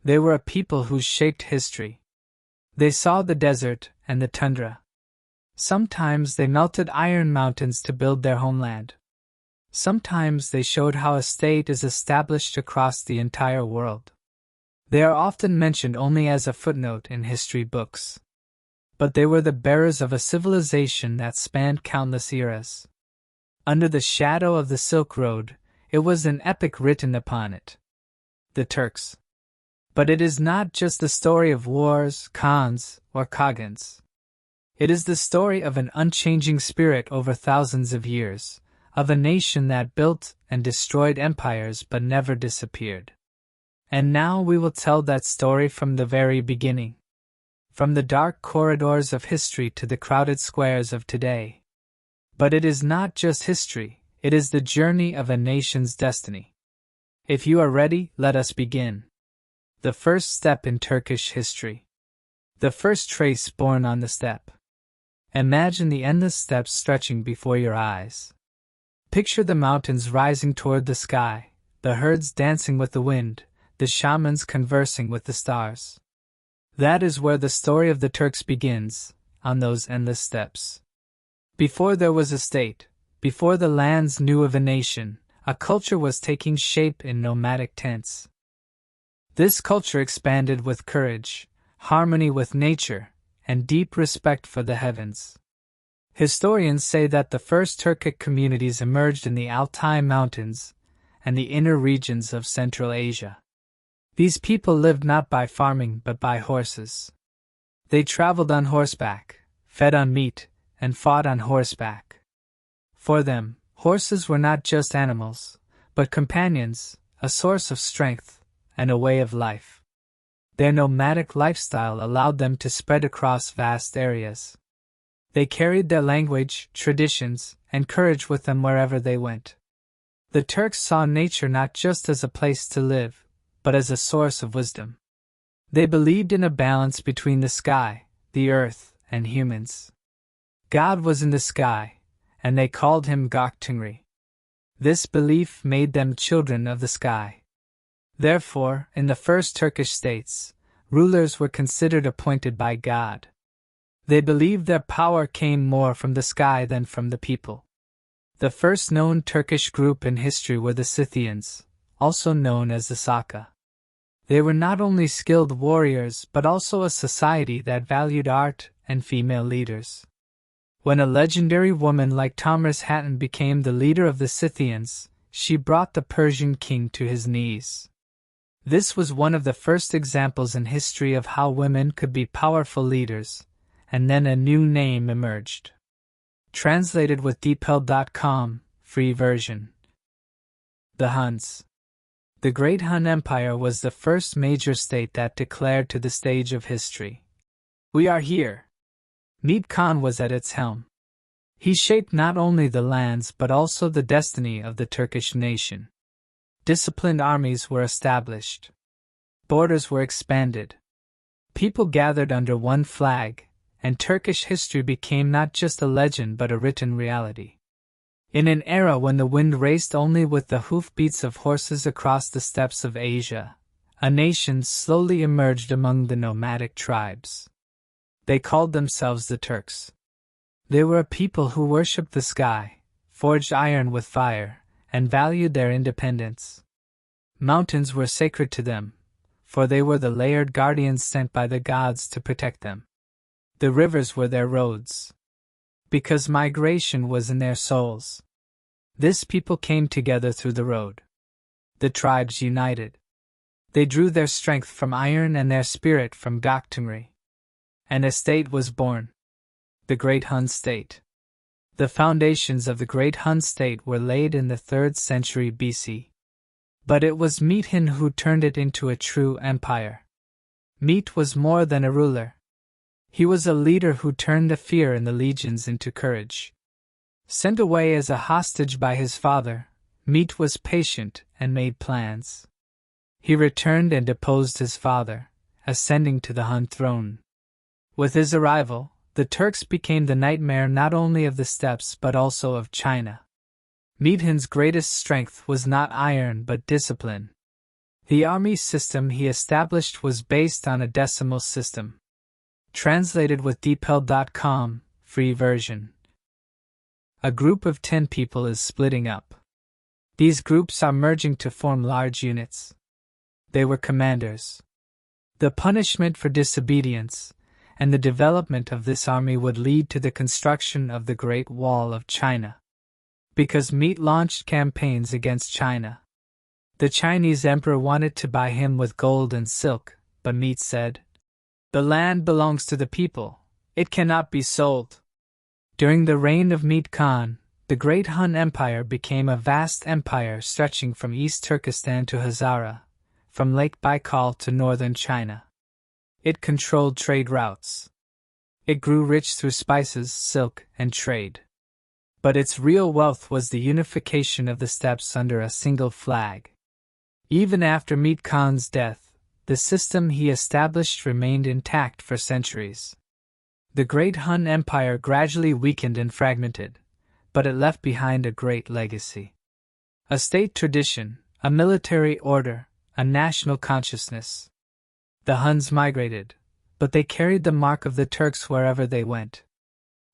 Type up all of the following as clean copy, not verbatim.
They were a people who shaped history. They saw the desert and the tundra. Sometimes they melted iron mountains to build their homeland. Sometimes they showed how a state is established across the entire world. They are often mentioned only as a footnote in history books. But they were the bearers of a civilization that spanned countless eras. Under the shadow of the Silk Road, it was an epic written upon it. The Turks. But it is not just the story of wars, khans, or khagans. It is the story of an unchanging spirit over thousands of years, of a nation that built and destroyed empires but never disappeared. And now we will tell that story from the very beginning. From the dark corridors of history to the crowded squares of today. But it is not just history, it is the journey of a nation's destiny. If you are ready, let us begin. The first step in Turkish history. The first trace born on the steppe. Imagine the endless steppes stretching before your eyes. Picture the mountains rising toward the sky, the herds dancing with the wind, the shamans conversing with the stars. That is where the story of the Turks begins, on those endless steppes. Before there was a state, before the lands knew of a nation, a culture was taking shape in nomadic tents. This culture expanded with courage, harmony with nature, and deep respect for the heavens. Historians say that the first Turkic communities emerged in the Altai Mountains and the inner regions of Central Asia. These people lived not by farming but by horses. They traveled on horseback, fed on meat, and fought on horseback. For them, horses were not just animals, but companions, a source of strength, and a way of life. Their nomadic lifestyle allowed them to spread across vast areas. They carried their language, traditions, and courage with them wherever they went. The Turks saw nature not just as a place to live, but as a source of wisdom. They believed in a balance between the sky, the earth, and humans. God was in the sky, and they called him Göktengri. This belief made them children of the sky. Therefore, in the first Turkish states, rulers were considered appointed by God. They believed their power came more from the sky than from the people. The first known Turkish group in history were the Scythians, also known as the Saka. They were not only skilled warriors but also a society that valued art and female leaders. When a legendary woman like Tomris Hatun became the leader of the Scythians, she brought the Persian king to his knees. This was one of the first examples in history of how women could be powerful leaders, and then a new name emerged. Translated with deepl.com, free version. The Huns. The Great Hun Empire was the first major state that declared to the stage of history, "We are here." Mehmed Khan was at its helm. He shaped not only the lands but also the destiny of the Turkish nation. Disciplined armies were established. Borders were expanded. People gathered under one flag, and Turkish history became not just a legend but a written reality. In an era when the wind raced only with the hoofbeats of horses across the steppes of Asia, a nation slowly emerged among the nomadic tribes. They called themselves the Turks. They were a people who worshipped the sky, forged iron with fire, and valued their independence. Mountains were sacred to them, for they were the layered guardians sent by the gods to protect them. The rivers were their roads, because migration was in their souls. This people came together through the road. The tribes united. They drew their strength from iron and their spirit from Göktengri. And a state was born. The Great Hun State. The foundations of the Great Hun State were laid in the 3rd century BC. But it was Mehmed who turned it into a true empire. Mehmed was more than a ruler. He was a leader who turned the fear in the legions into courage. Sent away as a hostage by his father, Mehmed was patient and made plans. He returned and deposed his father, ascending to the Hun throne. With his arrival, the Turks became the nightmare not only of the steppes but also of China. Mehmed's greatest strength was not iron but discipline. The army system he established was based on a decimal system. Translated with dpel.com, free version. A group of 10 people is splitting up. These groups are merging to form large units. They were commanders. The punishment for disobedience and the development of this army would lead to the construction of the Great Wall of China. Because Meade launched campaigns against China. The Chinese emperor wanted to buy him with gold and silk, but Meade said, "The land belongs to the people. It cannot be sold." During the reign of Meade Khan, the Great Han Empire became a vast empire stretching from East Turkestan to Hazara, from Lake Baikal to northern China. It controlled trade routes. It grew rich through spices, silk, and trade. But its real wealth was the unification of the steppes under a single flag. Even after Meade Khan's death, the system he established remained intact for centuries. The Great Han Empire gradually weakened and fragmented, but it left behind a great legacy. A state tradition, a military order, a national consciousness. The Huns migrated, but they carried the mark of the Turks wherever they went.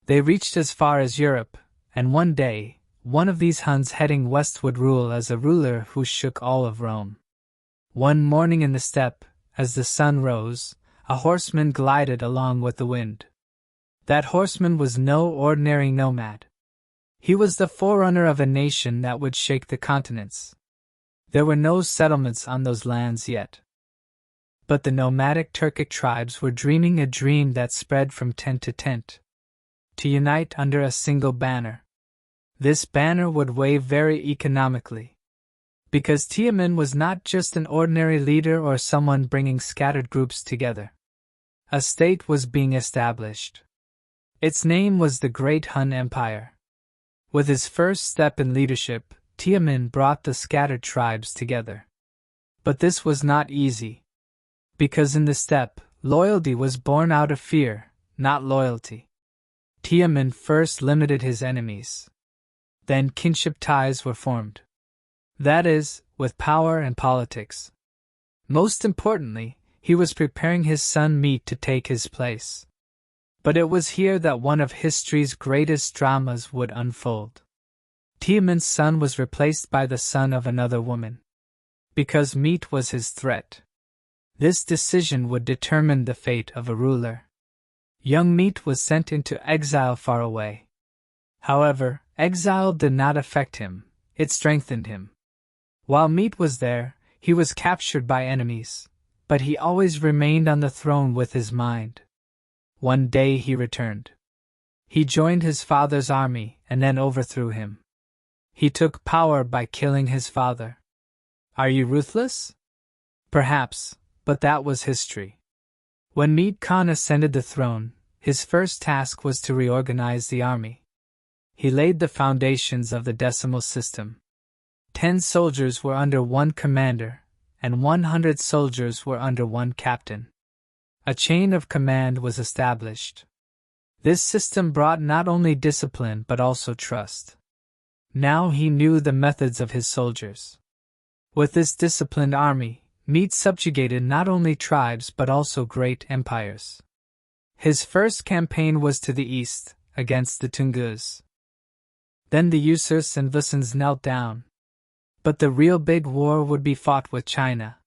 They reached as far as Europe, and one day, one of these Huns heading west would rule as a ruler who shook all of Rome. One morning in the steppe, as the sun rose, a horseman glided along with the wind. That horseman was no ordinary nomad. He was the forerunner of a nation that would shake the continents. There were no settlements on those lands yet. But the nomadic Turkic tribes were dreaming a dream that spread from tent to tent, to unite under a single banner. This banner would wave very economically. Because Tiamin was not just an ordinary leader or someone bringing scattered groups together. A state was being established. Its name was the Great Han Empire. With his first step in leadership, Tiamin brought the scattered tribes together. But this was not easy. Because in the steppe, loyalty was born out of fear, not loyalty. Tiamin first limited his enemies. Then kinship ties were formed. That is, with power and politics. Most importantly, he was preparing his son Meade to take his place. But it was here that one of history's greatest dramas would unfold. Tiamin's son was replaced by the son of another woman. Because Meade was his threat. This decision would determine the fate of a ruler. Young Meade was sent into exile far away. However, exile did not affect him, it strengthened him. While Meade was there, he was captured by enemies, but he always remained on the throne with his mind. One day he returned. He joined his father's army and then overthrew him. He took power by killing his father. Are you ruthless? Perhaps, but that was history. When Meade Khan ascended the throne, his first task was to reorganize the army. He laid the foundations of the decimal system. 10 soldiers were under one commander, and 100 soldiers were under one captain. A chain of command was established. This system brought not only discipline but also trust. Now he knew the methods of his soldiers. With this disciplined army, Meade subjugated not only tribes but also great empires. His first campaign was to the east, against the Tungus. Then the Usurs and Vusans knelt down. But the real big war would be fought with China.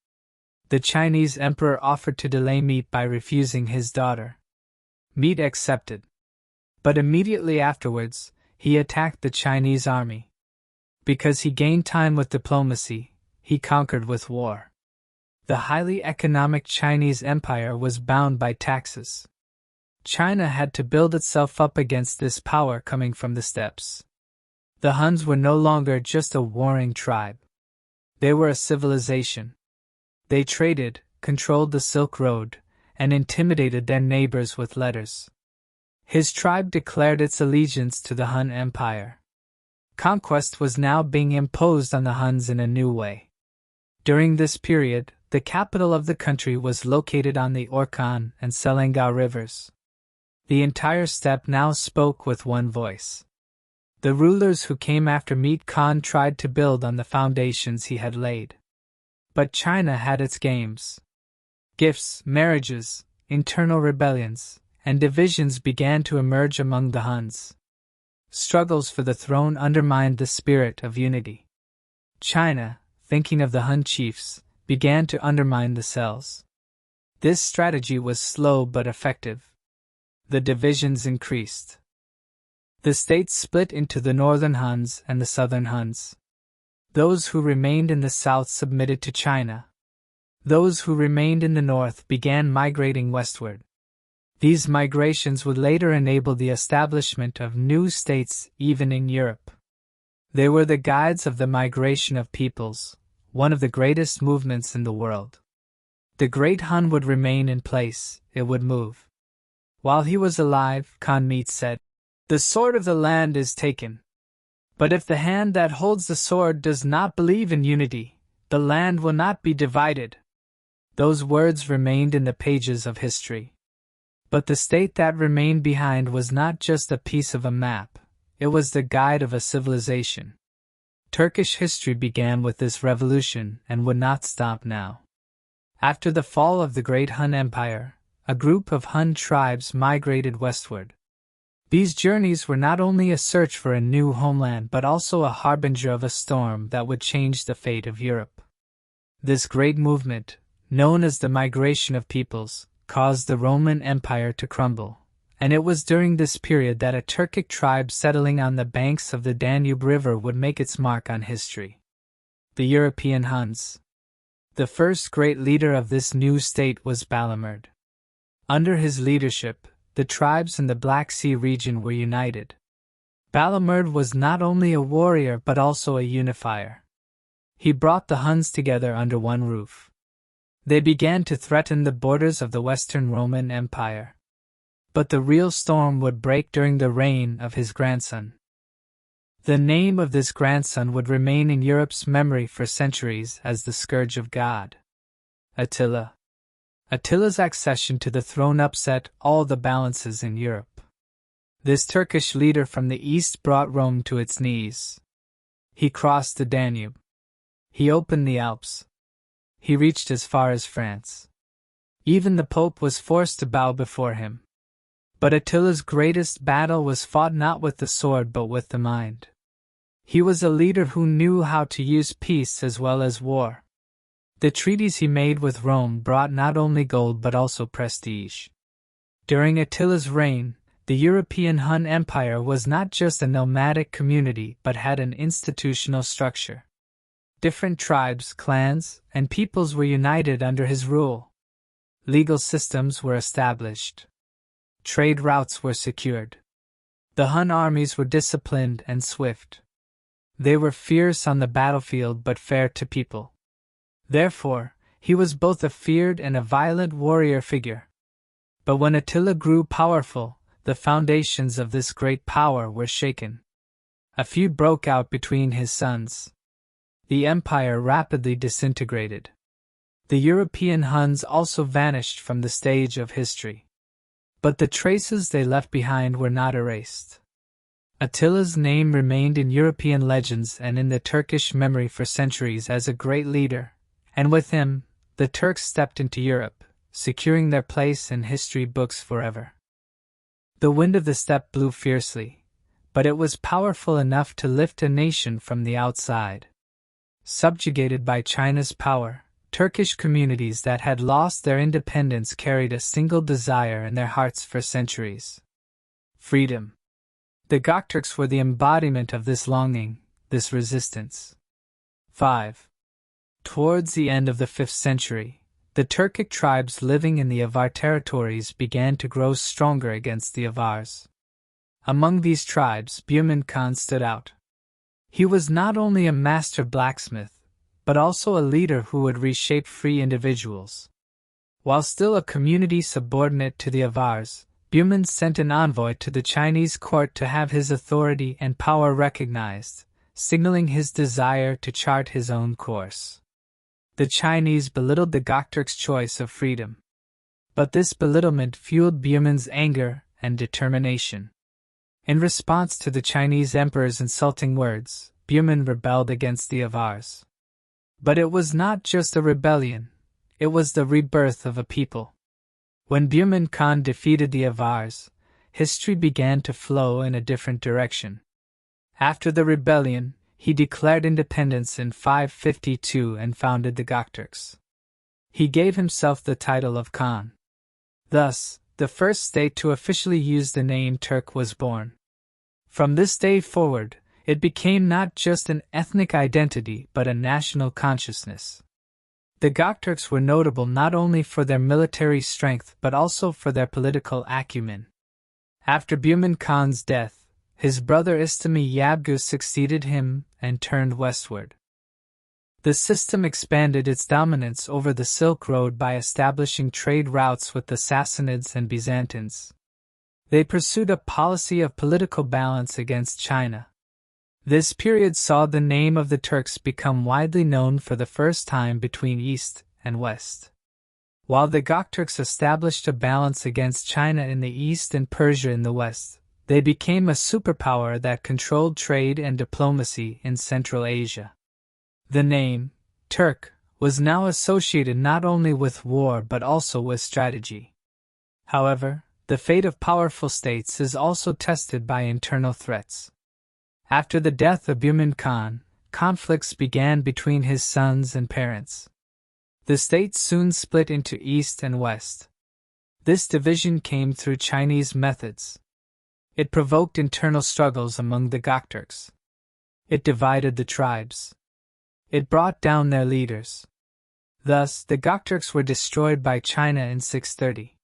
The Chinese emperor offered to delay Meade by refusing his daughter. Meade accepted. But immediately afterwards, he attacked the Chinese army. Because he gained time with diplomacy, he conquered with war. The highly economic Chinese empire was bound by taxes. China had to build itself up against this power coming from the steppes. The Huns were no longer just a warring tribe. They were a civilization. They traded, controlled the Silk Road, and intimidated their neighbors with letters. His tribe declared its allegiance to the Hun Empire. Conquest was now being imposed on the Huns in a new way. During this period, the capital of the country was located on the Orkhon and Selangau rivers. The entire steppe now spoke with one voice. The rulers who came after Meade Khan tried to build on the foundations he had laid. But China had its games. Gifts, marriages, internal rebellions, and divisions began to emerge among the Huns. Struggles for the throne undermined the spirit of unity. China, thinking of the Hun chiefs, began to undermine the cells. This strategy was slow but effective. The divisions increased. The states split into the northern Huns and the southern Huns. Those who remained in the south submitted to China. Those who remained in the north began migrating westward. These migrations would later enable the establishment of new states even in Europe. They were the guides of the migration of peoples, one of the greatest movements in the world. The great Hun would remain in place, it would move. While he was alive, Khan Meet said, "The sword of the land is taken. But if the hand that holds the sword does not believe in unity, the land will not be divided." Those words remained in the pages of history. But the state that remained behind was not just a piece of a map, it was the guide of a civilization. Turkish history began with this revolution and would not stop now. After the fall of the great Hun Empire, a group of Hun tribes migrated westward. These journeys were not only a search for a new homeland but also a harbinger of a storm that would change the fate of Europe. This great movement, known as the Migration of Peoples, caused the Roman Empire to crumble, and it was during this period that a Turkic tribe settling on the banks of the Danube River would make its mark on history. The European Huns. The first great leader of this new state was Balamurd. Under his leadership, the tribes in the Black Sea region were united. Balamurd was not only a warrior but also a unifier. He brought the Huns together under one roof. They began to threaten the borders of the Western Roman Empire. But the real storm would break during the reign of his grandson. The name of this grandson would remain in Europe's memory for centuries as the Scourge of God. Attila. Attila's accession to the throne upset all the balances in Europe. This Turkish leader from the east brought Rome to its knees. He crossed the Danube. He opened the Alps. He reached as far as France. Even the Pope was forced to bow before him. But Attila's greatest battle was fought not with the sword but with the mind. He was a leader who knew how to use peace as well as war. The treaties he made with Rome brought not only gold but also prestige. During Attila's reign, the European Hun Empire was not just a nomadic community but had an institutional structure. Different tribes, clans, and peoples were united under his rule. Legal systems were established. Trade routes were secured. The Hun armies were disciplined and swift. They were fierce on the battlefield but fair to people. Therefore, he was both a feared and a violent warrior figure. But when Attila grew powerful, the foundations of this great power were shaken. A feud broke out between his sons. The empire rapidly disintegrated. The European Huns also vanished from the stage of history. But the traces they left behind were not erased. Attila's name remained in European legends and in the Turkish memory for centuries as a great leader, and with him, the Turks stepped into Europe, securing their place in history books forever. The wind of the steppe blew fiercely, but it was powerful enough to lift a nation from the outside. Subjugated by China's power, Turkish communities that had lost their independence carried a single desire in their hearts for centuries: freedom. The Gökturks were the embodiment of this longing, this resistance. 5. Towards the end of the 5th century, the Turkic tribes living in the Avar territories began to grow stronger against the Avars. Among these tribes, Buman Khan stood out. He was not only a master blacksmith, but also a leader who would reshape free individuals. While still a community subordinate to the Avars, Buman sent an envoy to the Chinese court to have his authority and power recognized, signaling his desire to chart his own course. The Chinese belittled the Gökturks' choice of freedom. But this belittlement fueled Buman's anger and determination. In response to the Chinese emperor's insulting words, Buman rebelled against the Avars. But it was not just a rebellion, it was the rebirth of a people. When Bumin Khan defeated the Avars, history began to flow in a different direction. After the rebellion, he declared independence in 552 and founded the Gokturks. He gave himself the title of Khan. Thus, the first state to officially use the name Turk was born. From this day forward, it became not just an ethnic identity but a national consciousness. The Gokturks were notable not only for their military strength but also for their political acumen. After Bumin Khan's death, his brother Istami Yabgu succeeded him and turned westward. The system expanded its dominance over the Silk Road by establishing trade routes with the Sassanids and Byzantines. They pursued a policy of political balance against China. This period saw the name of the Turks become widely known for the first time between East and West. While the Gokturks established a balance against China in the East and Persia in the West, they became a superpower that controlled trade and diplomacy in Central Asia. The name, Turk, was now associated not only with war but also with strategy. However, the fate of powerful states is also tested by internal threats. After the death of Bumin Khan, conflicts began between his sons and parents. The state soon split into East and West. This division came through Chinese methods. It provoked internal struggles among the Gokturks. It divided the tribes. It brought down their leaders. Thus, the Gokturks were destroyed by China in 630.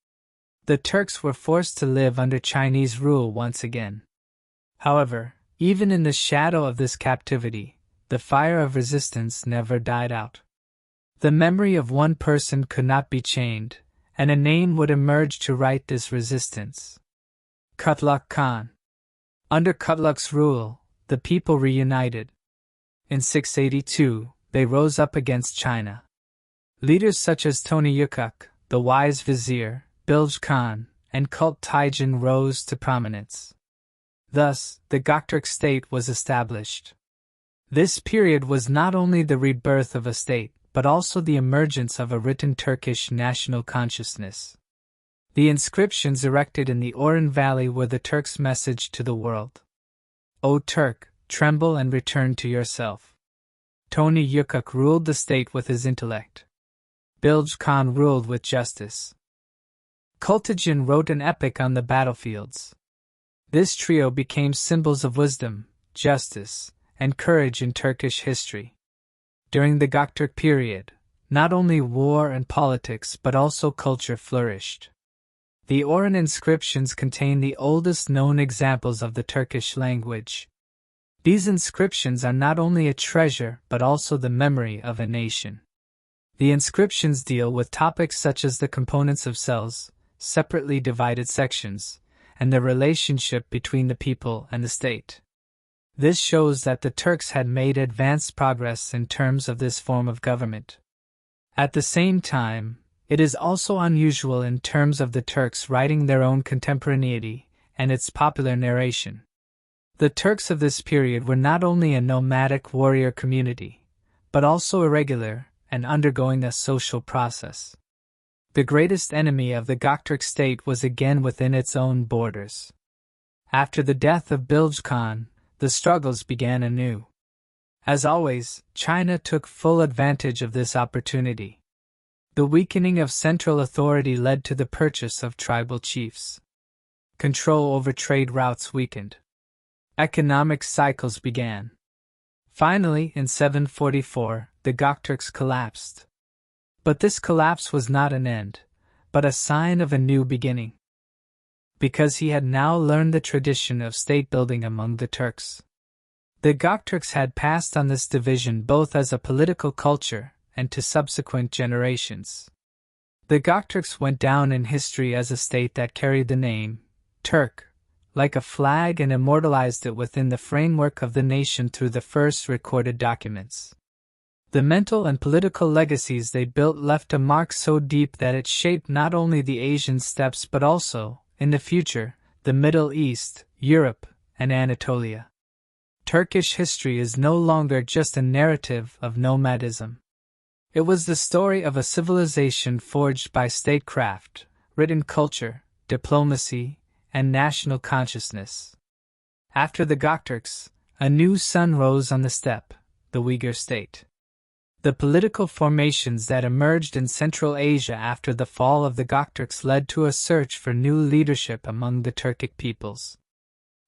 The Turks were forced to live under Chinese rule once again. However, even in the shadow of this captivity, the fire of resistance never died out. The memory of one person could not be chained, and a name would emerge to right this resistance. Kutluk Khan. Under Kutluk's rule, the people reunited. In 682, they rose up against China. Leaders such as Tony Yukuk, the wise vizier, Bilge Khan, and Kult Taijin rose to prominence. Thus, the Gokturk state was established. This period was not only the rebirth of a state, but also the emergence of a written Turkish national consciousness. The inscriptions erected in the Oran Valley were the Turks' message to the world. O Turk, tremble and return to yourself. Tony Yukuk ruled the state with his intellect. Bilge Khan ruled with justice. Kultajin wrote an epic on the battlefields. This trio became symbols of wisdom, justice, and courage in Turkish history. During the Gokturk period, not only war and politics but also culture flourished. The Oran inscriptions contain the oldest known examples of the Turkish language. These inscriptions are not only a treasure but also the memory of a nation. The inscriptions deal with topics such as the components of cells, separately divided sections, and the relationship between the people and the state. This shows that the Turks had made advanced progress in terms of this form of government. At the same time, it is also unusual in terms of the Turks writing their own contemporaneity and its popular narration. The Turks of this period were not only a nomadic warrior community, but also irregular and undergoing a social process. The greatest enemy of the Gokturk state was again within its own borders. After the death of Bilge Khan, the struggles began anew. As always, China took full advantage of this opportunity. The weakening of central authority led to the purchase of tribal chiefs. Control over trade routes weakened. Economic cycles began. Finally, in 744, the Gokturks collapsed. But this collapse was not an end, but a sign of a new beginning. Because he had now learned the tradition of state-building among the Turks. The Gokturks had passed on this division both as a political culture and to subsequent generations. The Gokturks went down in history as a state that carried the name Turk, like a flag, and immortalized it within the framework of the nation through the first recorded documents. The mental and political legacies they built left a mark so deep that it shaped not only the Asian steppes but also, in the future, the Middle East, Europe, and Anatolia. Turkish history is no longer just a narrative of nomadism. It was the story of a civilization forged by statecraft, written culture, diplomacy, and national consciousness. After the Gokturks, a new sun rose on the steppe, the Uyghur state. The political formations that emerged in Central Asia after the fall of the Gokturks led to a search for new leadership among the Turkic peoples.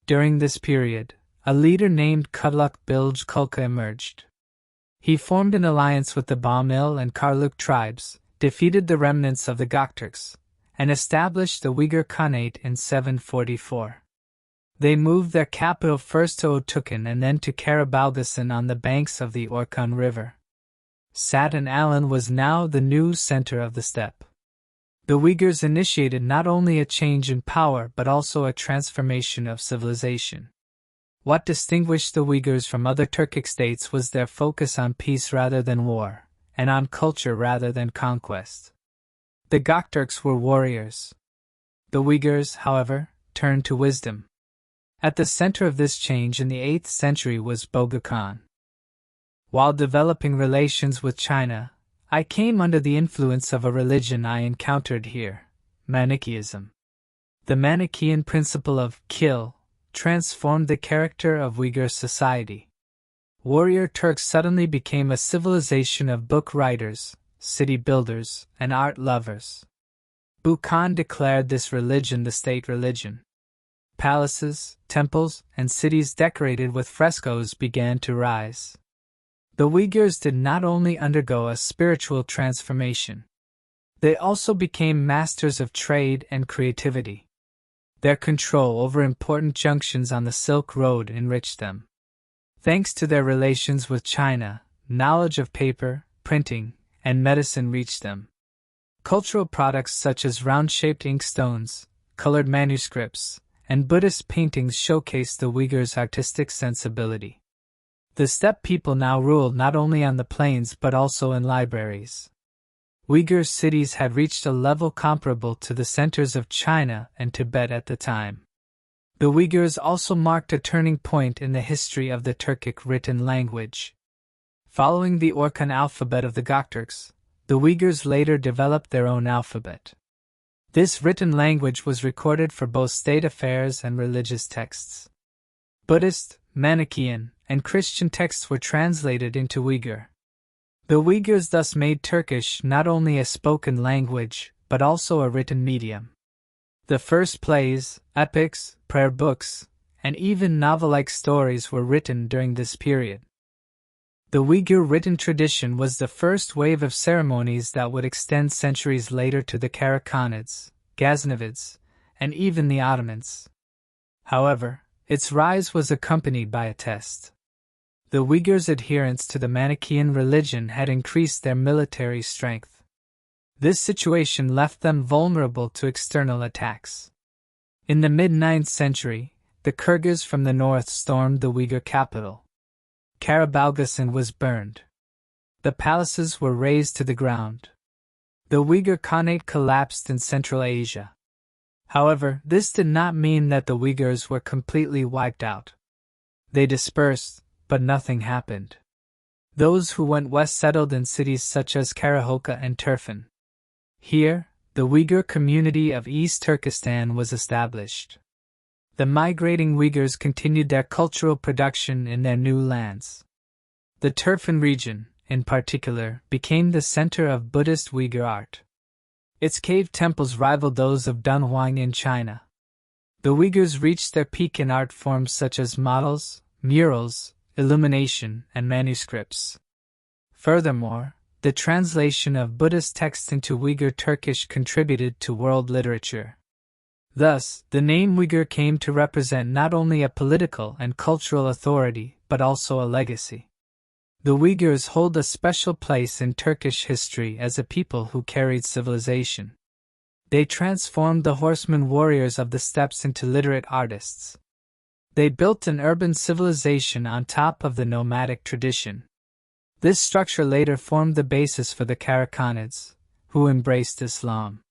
During this period, a leader named Kutluk Bilge Kulka emerged. He formed an alliance with the Bamil and Karluk tribes, defeated the remnants of the Gokturks, and established the Uyghur Khanate in 744. They moved their capital first to Otukhan and then to Karabalgasan on the banks of the Orkhon River. Satan Alan was now the new center of the steppe. The Uyghurs initiated not only a change in power but also a transformation of civilization. What distinguished the Uyghurs from other Turkic states was their focus on peace rather than war, and on culture rather than conquest. The Gokturks were warriors. The Uyghurs, however, turned to wisdom. At the center of this change in the 8th century was Boga Khan. While developing relations with China, I came under the influence of a religion I encountered here, Manichaeism. The Manichaean principle of kill transformed the character of Uyghur society. Warrior Turks suddenly became a civilization of book writers, city builders, and art lovers. Bukhan declared this religion the state religion. Palaces, temples, and cities decorated with frescoes began to rise. The Uyghurs did not only undergo a spiritual transformation, they also became masters of trade and creativity. Their control over important junctions on the Silk Road enriched them. Thanks to their relations with China, knowledge of paper, printing, and medicine reached them. Cultural products such as round-shaped inkstones, colored manuscripts, and Buddhist paintings showcased the Uyghurs' artistic sensibility. The steppe people now ruled not only on the plains but also in libraries. Uyghur cities had reached a level comparable to the centers of China and Tibet at the time. The Uyghurs also marked a turning point in the history of the Turkic written language. Following the Orkhon alphabet of the Gokturks, the Uyghurs later developed their own alphabet. This written language was recorded for both state affairs and religious texts. Buddhist, Manichaean, and Christian texts were translated into Uyghur. The Uyghurs thus made Turkish not only a spoken language, but also a written medium. The first plays, epics, prayer books, and even novel-like stories were written during this period. The Uyghur written tradition was the first wave of ceremonies that would extend centuries later to the Karakhanids, Ghaznavids, and even the Ottomans. However, its rise was accompanied by a test. The Uyghurs' adherence to the Manichaean religion had increased their military strength. This situation left them vulnerable to external attacks. In the mid-9th century, the Kyrgyz from the north stormed the Uyghur capital. Karabalgasan was burned. The palaces were razed to the ground. The Uyghur Khanate collapsed in Central Asia. However, this did not mean that the Uyghurs were completely wiped out. They dispersed, but nothing happened. Those who went west settled in cities such as Karahoka and Turfan. Here, the Uyghur community of East Turkestan was established. The migrating Uyghurs continued their cultural production in their new lands. The Turfan region, in particular, became the center of Buddhist Uyghur art. Its cave temples rivaled those of Dunhuang in China. The Uyghurs reached their peak in art forms such as models, murals, illumination, and manuscripts. Furthermore, the translation of Buddhist texts into Uyghur Turkish contributed to world literature. Thus, the name Uyghur came to represent not only a political and cultural authority, but also a legacy. The Uyghurs hold a special place in Turkish history as a people who carried civilization. They transformed the horsemen warriors of the steppes into literate artists. They built an urban civilization on top of the nomadic tradition. This structure later formed the basis for the Karakhanids, who embraced Islam.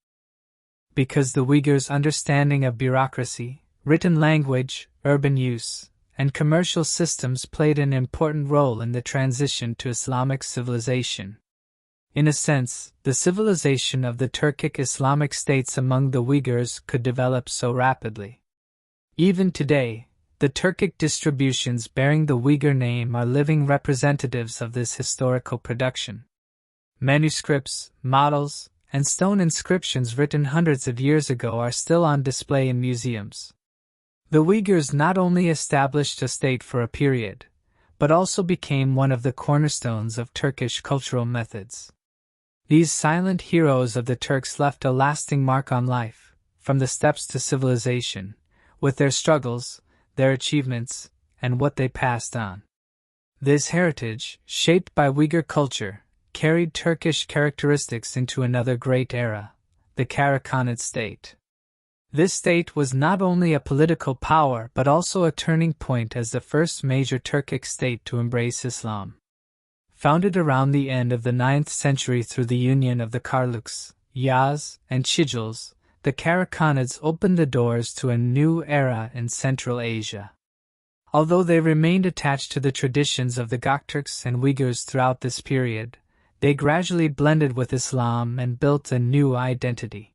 Because the Uyghurs' understanding of bureaucracy, written language, urban use, and commercial systems played an important role in the transition to Islamic civilization. In a sense, the civilization of the Turkic Islamic states among the Uyghurs could develop so rapidly. Even today, the Turkic distributions bearing the Uyghur name are living representatives of this historical production. Manuscripts, models, and stone inscriptions written hundreds of years ago are still on display in museums. The Uyghurs not only established a state for a period, but also became one of the cornerstones of Turkish cultural methods. These silent heroes of the Turks left a lasting mark on life, from the steps to civilization, with their struggles, their achievements, and what they passed on. This heritage, shaped by Uyghur culture, carried Turkish characteristics into another great era, the Karahanate state. This state was not only a political power but also a turning point as the first major Turkic state to embrace Islam. Founded around the end of the 9th century through the union of the Karluks, Yaz, and Chijils, the Karahanate opened the doors to a new era in Central Asia. Although they remained attached to the traditions of the Gökturks and Uyghurs throughout this period, they gradually blended with Islam and built a new identity.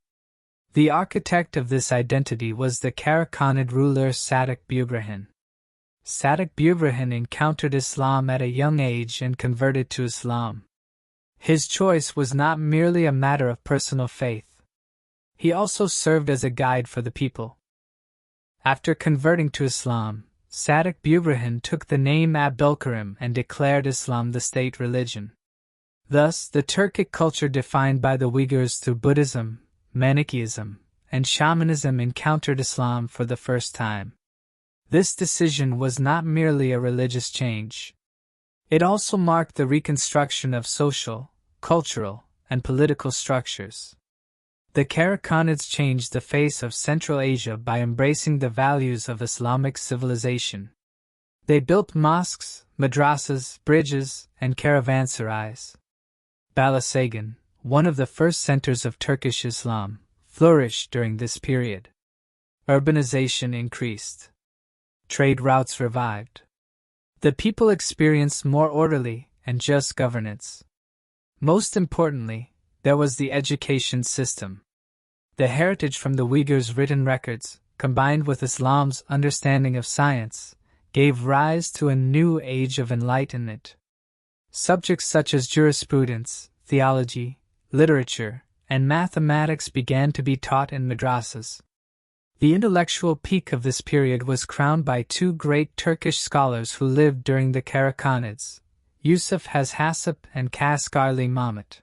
The architect of this identity was the Karahanate ruler Sadık Buğrahan. Sadık Buğrahan encountered Islam at a young age and converted to Islam. His choice was not merely a matter of personal faith. He also served as a guide for the people. After converting to Islam, Sadık Buğrahan took the name Abdülkerim and declared Islam the state religion. Thus, the Turkic culture defined by the Uyghurs through Buddhism, Manichaeism, and shamanism encountered Islam for the first time. This decision was not merely a religious change. It also marked the reconstruction of social, cultural, and political structures. The Karakhanids changed the face of Central Asia by embracing the values of Islamic civilization. They built mosques, madrasas, bridges, and caravanserais. Balasagun, one of the first centers of Turkish Islam, flourished during this period. Urbanization increased. Trade routes revived. The people experienced more orderly and just governance. Most importantly, there was the education system. The heritage from the Uyghurs' written records, combined with Islam's understanding of science, gave rise to a new age of enlightenment. Subjects such as jurisprudence, theology, literature, and mathematics began to be taught in madrasas. The intellectual peak of this period was crowned by two great Turkish scholars who lived during the Karakhanids, Yusuf Hasasip and Kasgarli Mahmut.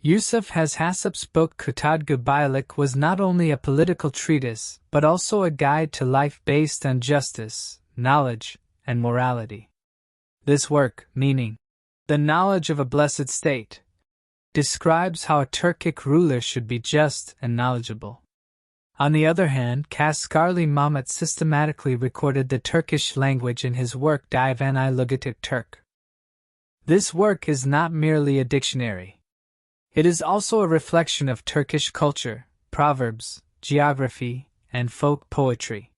Yusuf Hasasip's book Kutadgu Bayalik was not only a political treatise but also a guide to life based on justice, knowledge, and morality. This work, meaning The Knowledge of a Blessed State, describes how a Turkic ruler should be just and knowledgeable. On the other hand, Kasgarli Mahmut systematically recorded the Turkish language in his work Divan-i Lugatik Turk. This work is not merely a dictionary. It is also a reflection of Turkish culture, proverbs, geography, and folk poetry.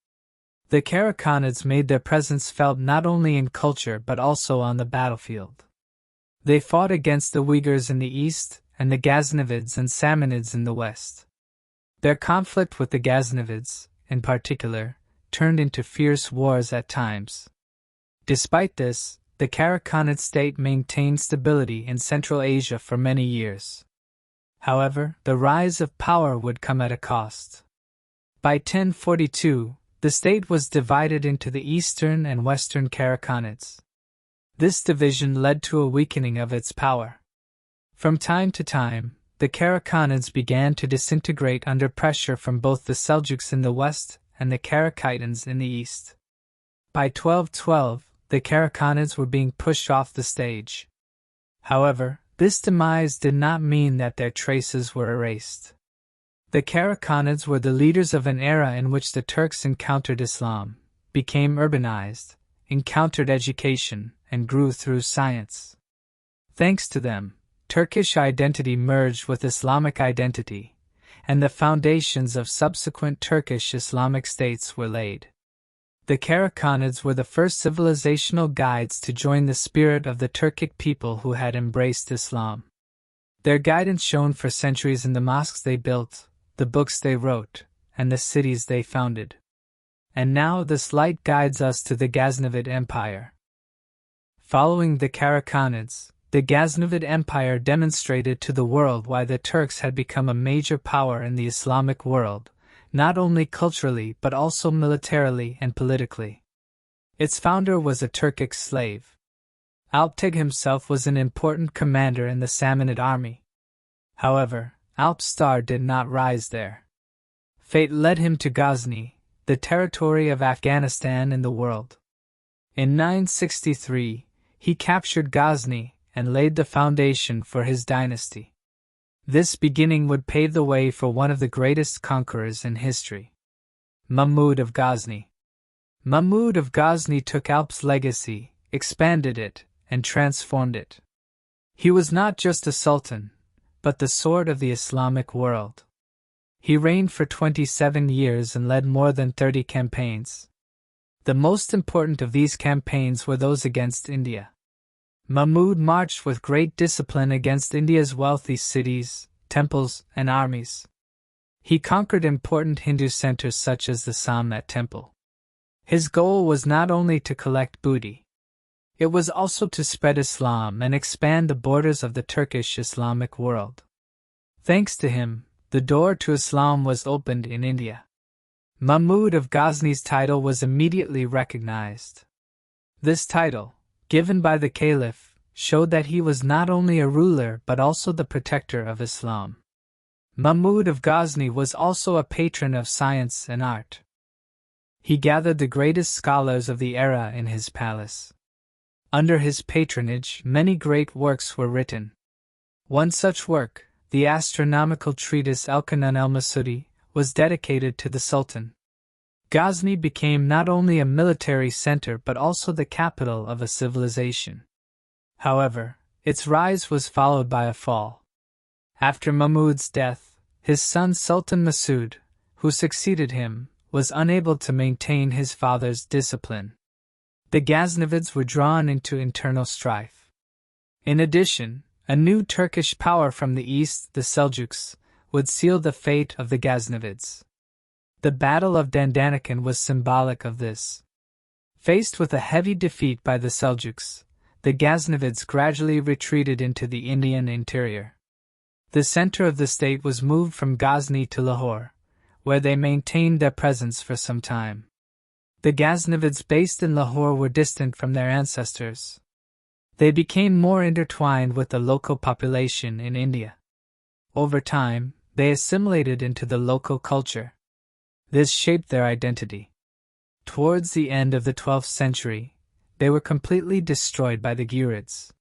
The Karakhanids made their presence felt not only in culture but also on the battlefield. They fought against the Uyghurs in the east and the Ghaznavids and Samanids in the west. Their conflict with the Ghaznavids, in particular, turned into fierce wars at times. Despite this, the Karakhanid state maintained stability in Central Asia for many years. However, the rise of power would come at a cost. By 1042, the state was divided into the eastern and western Karakhanids. This division led to a weakening of its power. From time to time, the Karakhanids began to disintegrate under pressure from both the Seljuks in the west and the Karakhidans in the east. By 1212, the Karakhanids were being pushed off the stage. However, this demise did not mean that their traces were erased. The Karakhanids were the leaders of an era in which the Turks encountered Islam, became urbanized, encountered education, and grew through science. Thanks to them, Turkish identity merged with Islamic identity, and the foundations of subsequent Turkish Islamic states were laid. The Karakhanids were the first civilizational guides to join the spirit of the Turkic people who had embraced Islam. Their guidance shone for centuries in the mosques they built, the books they wrote, and the cities they founded. And now this light guides us to the Ghaznavid Empire. Following the Karakhanids, the Ghaznavid Empire demonstrated to the world why the Turks had become a major power in the Islamic world, not only culturally but also militarily and politically. Its founder was a Turkic slave. Alpteg himself was an important commander in the Samanid army. However, Alpstar did not rise there. Fate led him to Ghazni, the territory of Afghanistan in the world. In 963, he captured Ghazni and laid the foundation for his dynasty. This beginning would pave the way for one of the greatest conquerors in history, Mahmud of Ghazni. Mahmud of Ghazni took Alp's legacy, expanded it, and transformed it. He was not just a sultan, but the sword of the Islamic world. He reigned for 27 years and led more than 30 campaigns. The most important of these campaigns were those against India. Mahmud marched with great discipline against India's wealthy cities, temples, and armies. He conquered important Hindu centers such as the Somnath Temple. His goal was not only to collect booty. It was also to spread Islam and expand the borders of the Turkish Islamic world. Thanks to him, the door to Islam was opened in India. Mahmud of Ghazni's title was immediately recognized. This title, given by the Caliph, showed that he was not only a ruler but also the protector of Islam. Mahmud of Ghazni was also a patron of science and art. He gathered the greatest scholars of the era in his palace. Under his patronage, many great works were written. One such work, the astronomical treatise Al-Qanun al-Masudi, was dedicated to the Sultan. Ghazni became not only a military center but also the capital of a civilization. However, its rise was followed by a fall. After Mahmud's death, his son Sultan Masud, who succeeded him, was unable to maintain his father's discipline. The Ghaznavids were drawn into internal strife. In addition, a new Turkish power from the east, the Seljuks, would seal the fate of the Ghaznavids. The Battle of Dandanakan was symbolic of this. Faced with a heavy defeat by the Seljuks, the Ghaznavids gradually retreated into the Indian interior. The center of the state was moved from Ghazni to Lahore, where they maintained their presence for some time. The Ghaznavids based in Lahore were distant from their ancestors. They became more intertwined with the local population in India. Over time, they assimilated into the local culture. This shaped their identity. Towards the end of the 12th century, they were completely destroyed by the Ghurids.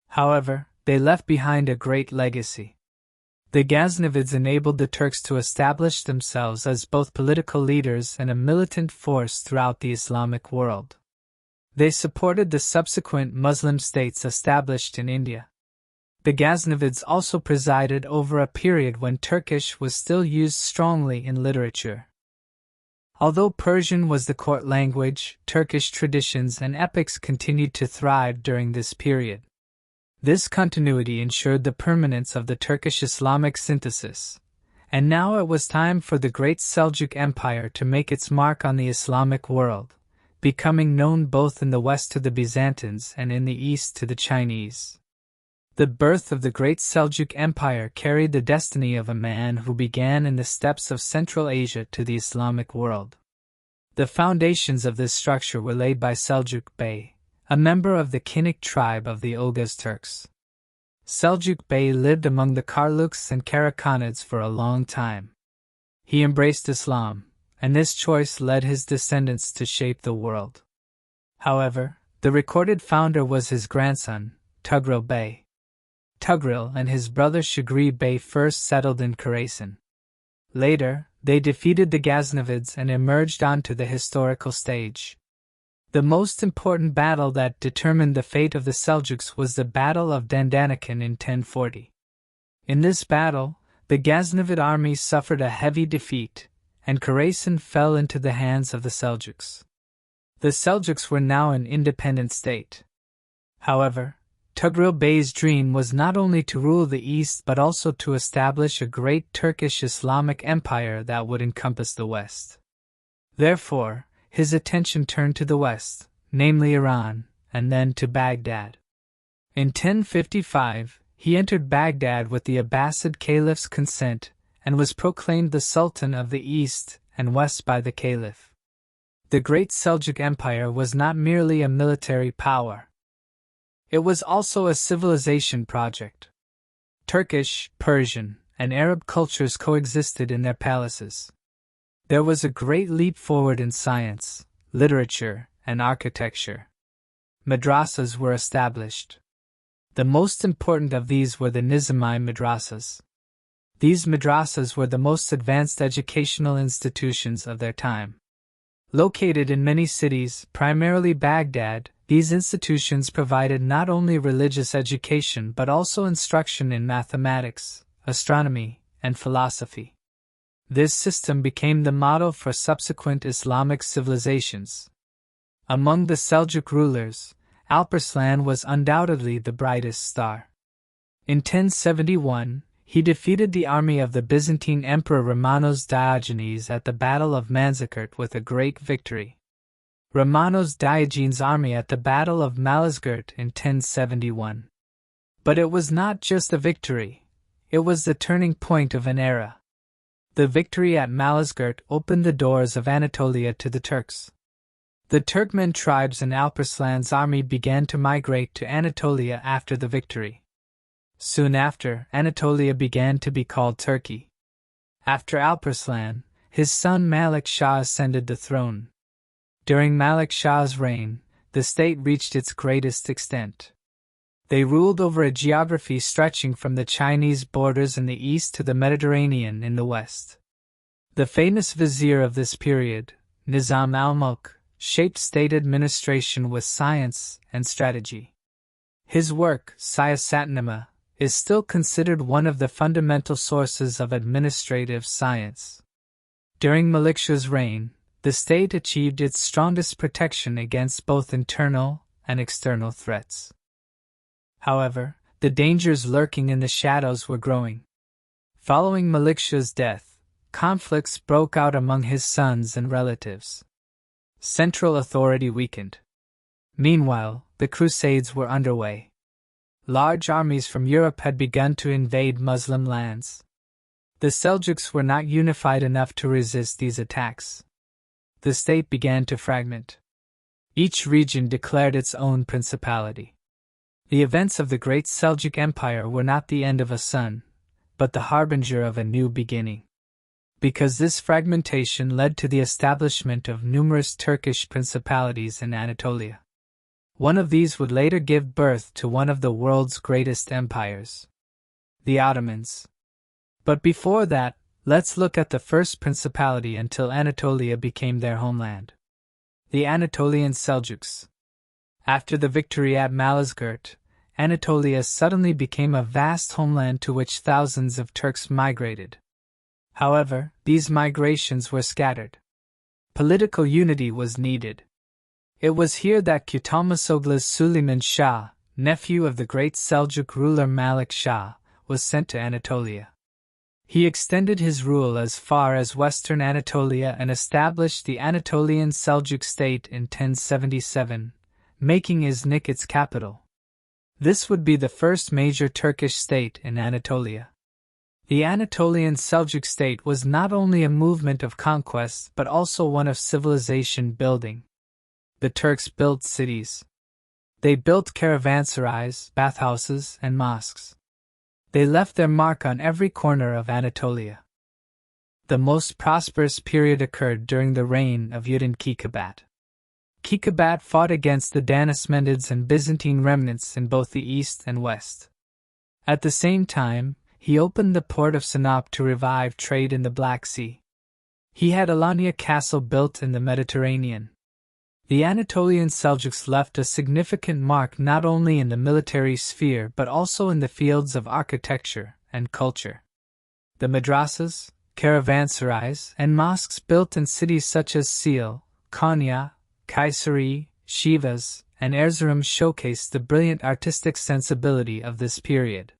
However, they left behind a great legacy. The Ghaznavids enabled the Turks to establish themselves as both political leaders and a militant force throughout the Islamic world. They supported the subsequent Muslim states established in India. The Ghaznavids also presided over a period when Turkish was still used strongly in literature. Although Persian was the court language, Turkish traditions and epics continued to thrive during this period. This continuity ensured the permanence of the Turkish Islamic synthesis, and now it was time for the great Seljuk Empire to make its mark on the Islamic world, becoming known both in the west to the Byzantines and in the east to the Chinese. The birth of the great Seljuk Empire carried the destiny of a man who began in the steppes of Central Asia to the Islamic world. The foundations of this structure were laid by Seljuk Bey, a member of the Kinnik tribe of the Oghuz Turks. Seljuk Bey lived among the Karluks and Karakhanids for a long time. He embraced Islam, and this choice led his descendants to shape the world. However, the recorded founder was his grandson, Tughril Bey. Tughril and his brother Shagri Bey first settled in Khorasan. Later, they defeated the Ghaznavids and emerged onto the historical stage. The most important battle that determined the fate of the Seljuks was the Battle of Dandanakan in 1040. In this battle, the Ghaznavid army suffered a heavy defeat, and Khorasan fell into the hands of the Seljuks. The Seljuks were now an independent state. However, Tughril Bey's dream was not only to rule the East but also to establish a great Turkish Islamic empire that would encompass the West. Therefore, his attention turned to the West, namely Iran, and then to Baghdad. In 1055, he entered Baghdad with the Abbasid caliph's consent and was proclaimed the Sultan of the East and West by the caliph. The Great Seljuk Empire was not merely a military power. It was also a civilization project. Turkish, Persian, and Arab cultures coexisted in their palaces. There was a great leap forward in science, literature, and architecture. Madrasas were established. The most important of these were the Nizami madrasas. These madrasas were the most advanced educational institutions of their time. Located in many cities, primarily Baghdad, these institutions provided not only religious education but also instruction in mathematics, astronomy, and philosophy. This system became the model for subsequent Islamic civilizations. Among the Seljuk rulers, Alparslan was undoubtedly the brightest star. In 1071, he defeated the army of the Byzantine Emperor Romanos Diogenes at the Battle of Manzikert with a great victory. Romanos Diogenes' army at the Battle of Malazgirt in 1071. But it was not just a victory, it was the turning point of an era. The victory at Malazgirt opened the doors of Anatolia to the Turks. The Turkmen tribes in Alparslan's army began to migrate to Anatolia after the victory. Soon after, Anatolia began to be called Turkey. After Alparslan, his son Malik Shah ascended the throne. During Malik Shah's reign, the state reached its greatest extent. They ruled over a geography stretching from the Chinese borders in the east to the Mediterranean in the west. The famous vizier of this period, Nizam al-Mulk, shaped state administration with science and strategy. His work, Siyasatnama, is still considered one of the fundamental sources of administrative science. During Malik Shah's reign, the state achieved its strongest protection against both internal and external threats. However, the dangers lurking in the shadows were growing. Following Malik Shah's death, conflicts broke out among his sons and relatives. Central authority weakened. Meanwhile, the Crusades were underway. Large armies from Europe had begun to invade Muslim lands. The Seljuks were not unified enough to resist these attacks. The state began to fragment. Each region declared its own principality. The events of the Great Seljuk Empire were not the end of a sun, but the harbinger of a new beginning. Because this fragmentation led to the establishment of numerous Turkish principalities in Anatolia. One of these would later give birth to one of the world's greatest empires, the Ottomans. But before that, let's look at the first principality until Anatolia became their homeland. The Anatolian Seljuks. After the victory at Malazgirt, Anatolia suddenly became a vast homeland to which thousands of Turks migrated. However, these migrations were scattered. Political unity was needed. It was here that Kutalmasoglu's Suleiman Shah, nephew of the great Seljuk ruler Malik Shah, was sent to Anatolia. He extended his rule as far as western Anatolia and established the Anatolian Seljuk state in 1077, making Iznik its capital. This would be the first major Turkish state in Anatolia. The Anatolian Seljuk state was not only a movement of conquest but also one of civilization building. The Turks built cities. They built caravanserais, bathhouses, and mosques. They left their mark on every corner of Anatolia. The most prosperous period occurred during the reign of Udan Kikabat. Kikabat fought against the Danismendids and Byzantine remnants in both the east and west. At the same time, he opened the port of Sinop to revive trade in the Black Sea. He had Alanya Castle built in the Mediterranean. The Anatolian Seljuks left a significant mark not only in the military sphere but also in the fields of architecture and culture. The madrasas, caravanserais, and mosques built in cities such as Sil, Konya, Kayseri, Shivas, and Erzurum showcased the brilliant artistic sensibility of this period.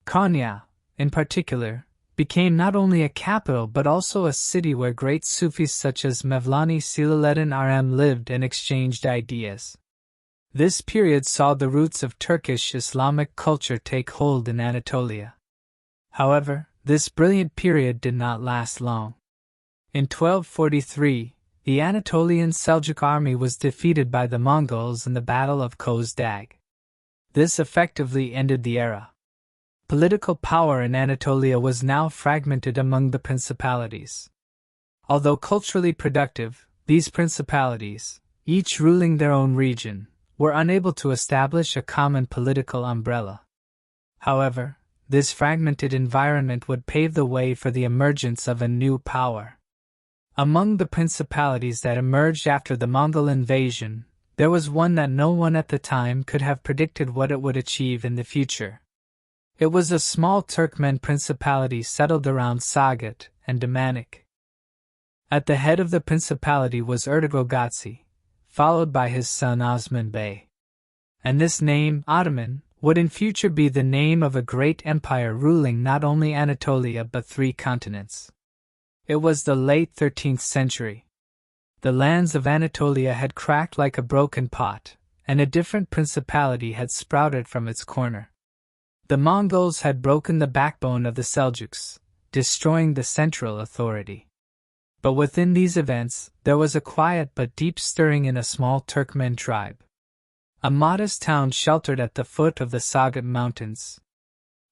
Konya, in particular, became not only a capital but also a city where great Sufis such as Mevlana Celaleddin Rm lived and exchanged ideas. This period saw the roots of Turkish Islamic culture take hold in Anatolia. However, this brilliant period did not last long. In 1243, the Anatolian Seljuk army was defeated by the Mongols in the Battle of Köz Dag. This effectively ended the era. Political power in Anatolia was now fragmented among the principalities. Although culturally productive, these principalities, each ruling their own region, were unable to establish a common political umbrella. However, this fragmented environment would pave the way for the emergence of a new power. Among the principalities that emerged after the Mongol invasion, there was one that no one at the time could have predicted what it would achieve in the future. It was a small Turkmen principality settled around Sagat and Damanik. At the head of the principality was Ertuğrul, followed by his son Osman Bey. And this name, Ottoman, would in future be the name of a great empire ruling not only Anatolia but 3 continents. It was the late 13th century. The lands of Anatolia had cracked like a broken pot, and a different principality had sprouted from its corner. The Mongols had broken the backbone of the Seljuks, destroying the central authority. But within these events, there was a quiet but deep stirring in a small Turkmen tribe. A modest town sheltered at the foot of the Sagat Mountains.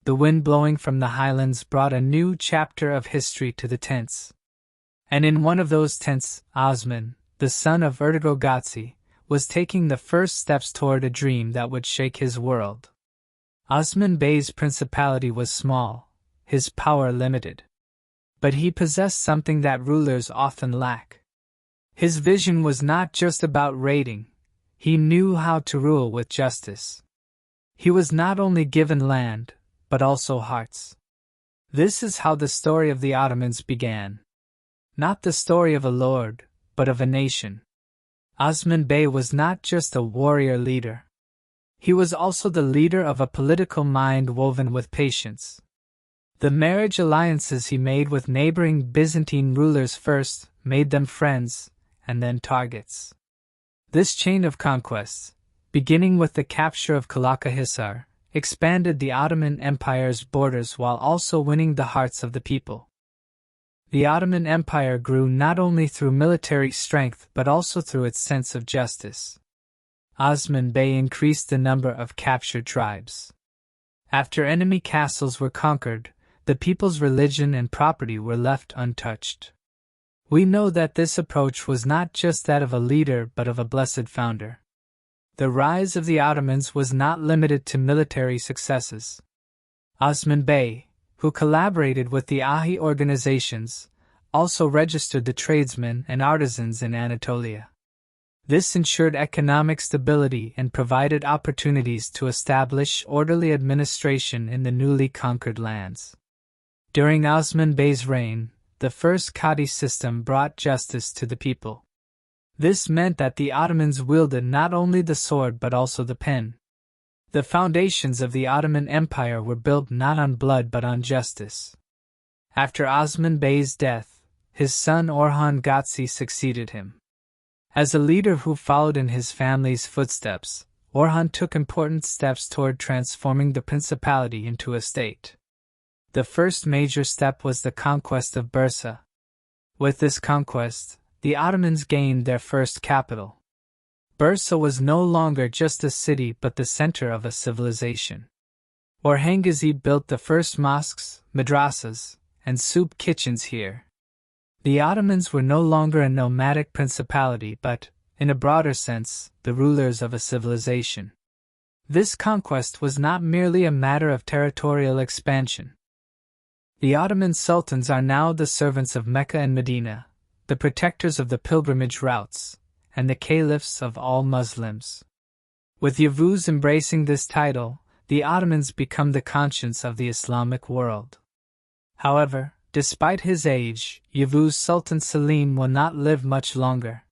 The wind blowing from the highlands brought a new chapter of history to the tents. And in one of those tents, Osman, the son of Ertuğrul, was taking the first steps toward a dream that would shake his world. Osman Bey's principality was small, his power limited. But he possessed something that rulers often lack. His vision was not just about raiding, he knew how to rule with justice. He was not only given land, but also hearts. This is how the story of the Ottomans began. Not the story of a lord, but of a nation. Osman Bey was not just a warrior leader. He was also the leader of a political mind woven with patience. The marriage alliances he made with neighboring Byzantine rulers first made them friends, and then targets. This chain of conquests, beginning with the capture of Kalakahisar, expanded the Ottoman Empire's borders while also winning the hearts of the people. The Ottoman Empire grew not only through military strength but also through its sense of justice. Osman Bey increased the number of captured tribes. After enemy castles were conquered, the people's religion and property were left untouched. We know that this approach was not just that of a leader but of a blessed founder. The rise of the Ottomans was not limited to military successes. Osman Bey, who collaborated with the Ahi organizations, also registered the tradesmen and artisans in Anatolia. This ensured economic stability and provided opportunities to establish orderly administration in the newly conquered lands. During Osman Bey's reign, the first Qadi system brought justice to the people. This meant that the Ottomans wielded not only the sword but also the pen. The foundations of the Ottoman Empire were built not on blood but on justice. After Osman Bey's death, his son Orhan Gazi succeeded him. As a leader who followed in his family's footsteps, Orhan took important steps toward transforming the principality into a state. The first major step was the conquest of Bursa. With this conquest, the Ottomans gained their first capital. Bursa was no longer just a city but the center of a civilization. Orhan Gazi built the first mosques, madrasas, and soup kitchens here. The Ottomans were no longer a nomadic principality but, in a broader sense, the rulers of a civilization. This conquest was not merely a matter of territorial expansion. The Ottoman sultans are now the servants of Mecca and Medina, the protectors of the pilgrimage routes, and the caliphs of all Muslims. With Yavuz embracing this title, the Ottomans become the conscience of the Islamic world. However, despite his age, Yavuz Sultan Selim will not live much longer.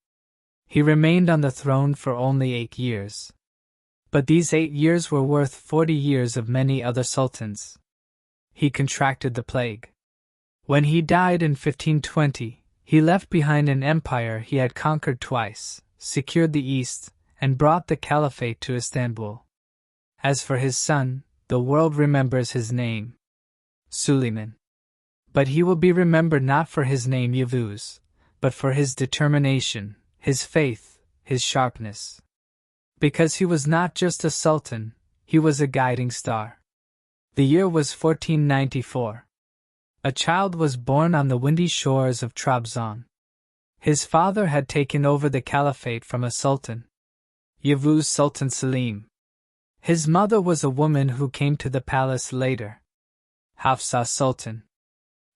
He remained on the throne for only 8 years. But these 8 years were worth 40 years of many other sultans. He contracted the plague. When he died in 1520, he left behind an empire he had conquered twice, secured the east, and brought the caliphate to Istanbul. As for his son, the world remembers his name, Suleiman. But he will be remembered not for his name Yavuz, but for his determination, his faith, his sharpness. Because he was not just a sultan, he was a guiding star. The year was 1494. A child was born on the windy shores of Trabzon. His father had taken over the caliphate from a sultan, Yavuz Sultan Selim. His mother was a woman who came to the palace later, Hafsa Sultan.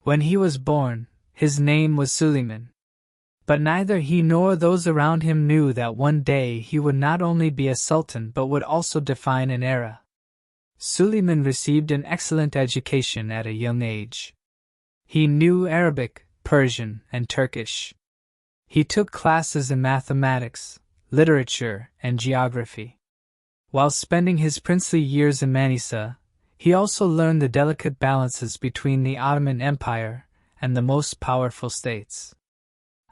When he was born, his name was Suleiman. But neither he nor those around him knew that one day he would not only be a sultan but would also define an era. Suleiman received an excellent education at a young age. He knew Arabic, Persian, and Turkish. He took classes in mathematics, literature, and geography. While spending his princely years in Manisa, he also learned the delicate balances between the Ottoman Empire and the most powerful states.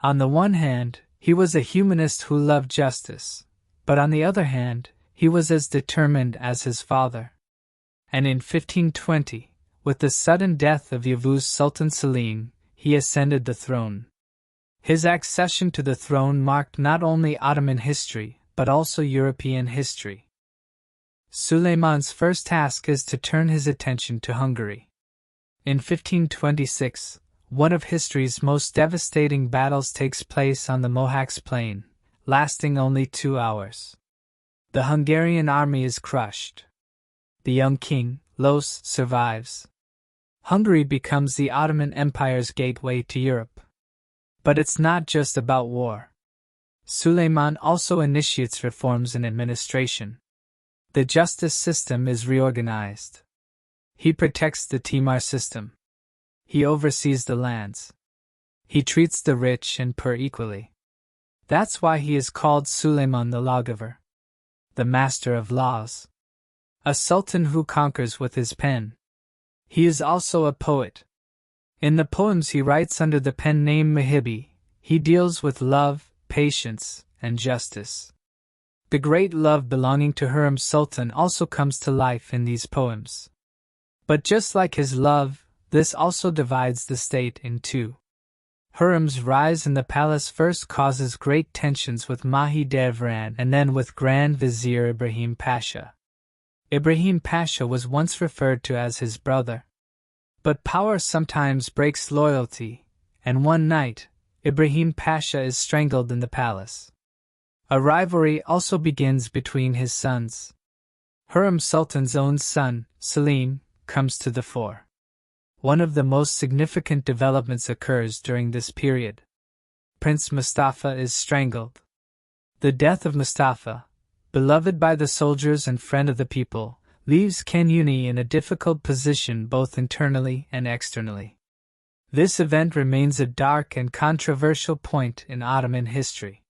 On the one hand, he was a humanist who loved justice, but on the other hand, he was as determined as his father. And in 1520, with the sudden death of Yavuz Sultan Selim, he ascended the throne. His accession to the throne marked not only Ottoman history, but also European history. Suleiman's first task is to turn his attention to Hungary. In 1526, one of history's most devastating battles takes place on the Mohacs Plain, lasting only 2 hours. The Hungarian army is crushed. The young king, Los, survives. Hungary becomes the Ottoman Empire's gateway to Europe. But it's not just about war. Suleiman also initiates reforms in administration. The justice system is reorganized. He protects the Timar system. He oversees the lands. He treats the rich and poor equally. That's why he is called Suleiman the Lawgiver, the master of laws. A sultan who conquers with his pen. He is also a poet. In the poems he writes under the pen name Mahibi, he deals with love, patience, and justice. The great love belonging to Hurrem Sultan also comes to life in these poems. But just like his love, this also divides the state in two. Hurrem's rise in the palace first causes great tensions with Mahi Devran and then with Grand Vizier Ibrahim Pasha. Ibrahim Pasha was once referred to as his brother. But power sometimes breaks loyalty, and one night, Ibrahim Pasha is strangled in the palace. A rivalry also begins between his sons. Hurrem Sultan's own son, Selim, comes to the fore. One of the most significant developments occurs during this period. Prince Mustafa is strangled. The death of Mustafa, beloved by the soldiers and friend of the people, leaves Kanuni in a difficult position both internally and externally. This event remains a dark and controversial point in Ottoman history.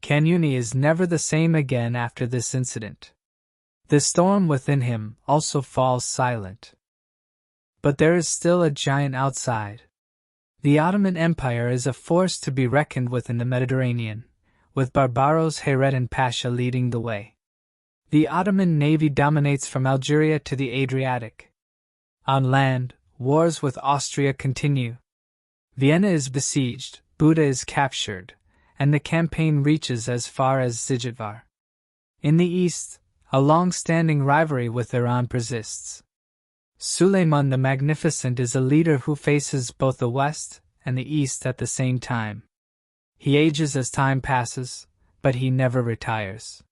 Kanuni is never the same again after this incident. The storm within him also falls silent. But there is still a giant outside. The Ottoman Empire is a force to be reckoned with in the Mediterranean, with Barbaros Hayreddin Pasha leading the way. The Ottoman navy dominates from Algeria to the Adriatic. On land, wars with Austria continue. Vienna is besieged, Buda is captured, and the campaign reaches as far as Zijitvar. In the east, a long-standing rivalry with Iran persists. Suleiman the Magnificent is a leader who faces both the west and the east at the same time. He ages as time passes, but he never retires.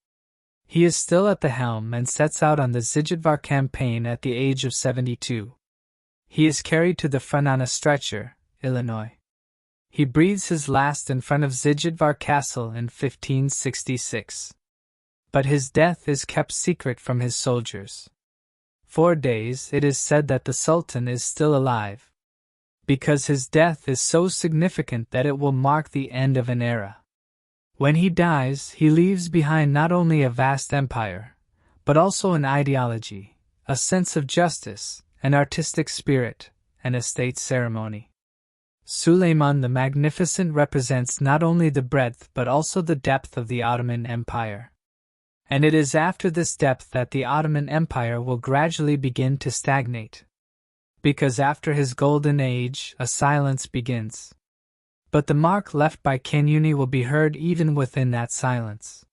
He is still at the helm and sets out on the Zijitvar campaign at the age of 72. He is carried to the front on a stretcher, Illinois. He breathes his last in front of Zijitvar Castle in 1566. But his death is kept secret from his soldiers. 4 days it is said that the Sultan is still alive, because his death is so significant that it will mark the end of an era. When he dies, he leaves behind not only a vast empire, but also an ideology, a sense of justice, an artistic spirit, and a state ceremony. Suleiman the Magnificent represents not only the breadth but also the depth of the Ottoman Empire. And it is after this depth that the Ottoman Empire will gradually begin to stagnate. Because after his golden age, a silence begins. But the mark left by Kanuni will be heard even within that silence.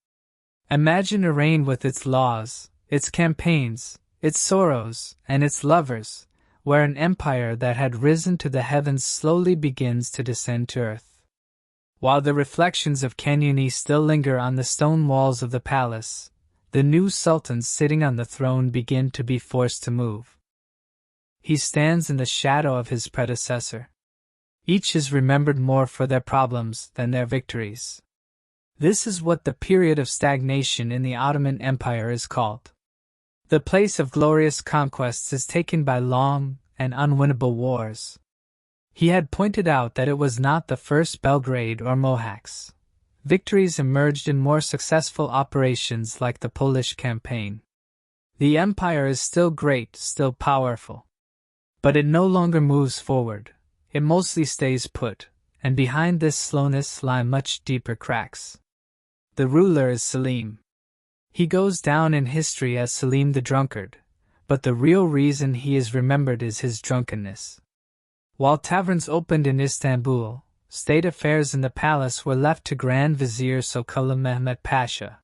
Imagine a reign with its laws, its campaigns, its sorrows, and its lovers, where an empire that had risen to the heavens slowly begins to descend to earth. While the reflections of Kanuni still linger on the stone walls of the palace, the new sultans sitting on the throne begin to be forced to move. He stands in the shadow of his predecessor. Each is remembered more for their problems than their victories. This is what the period of stagnation in the Ottoman Empire is called. The place of glorious conquests is taken by long and unwinnable wars. He had pointed out that it was not the first Belgrade or Mohacs. Victories emerged in more successful operations like the Polish campaign. The empire is still great, still powerful. But it no longer moves forward. It mostly stays put, and behind this slowness lie much deeper cracks. The ruler is Selim. He goes down in history as Selim the drunkard, but the real reason he is remembered is his drunkenness. While taverns opened in Istanbul, state affairs in the palace were left to Grand Vizier Sokullu Mehmet Pasha.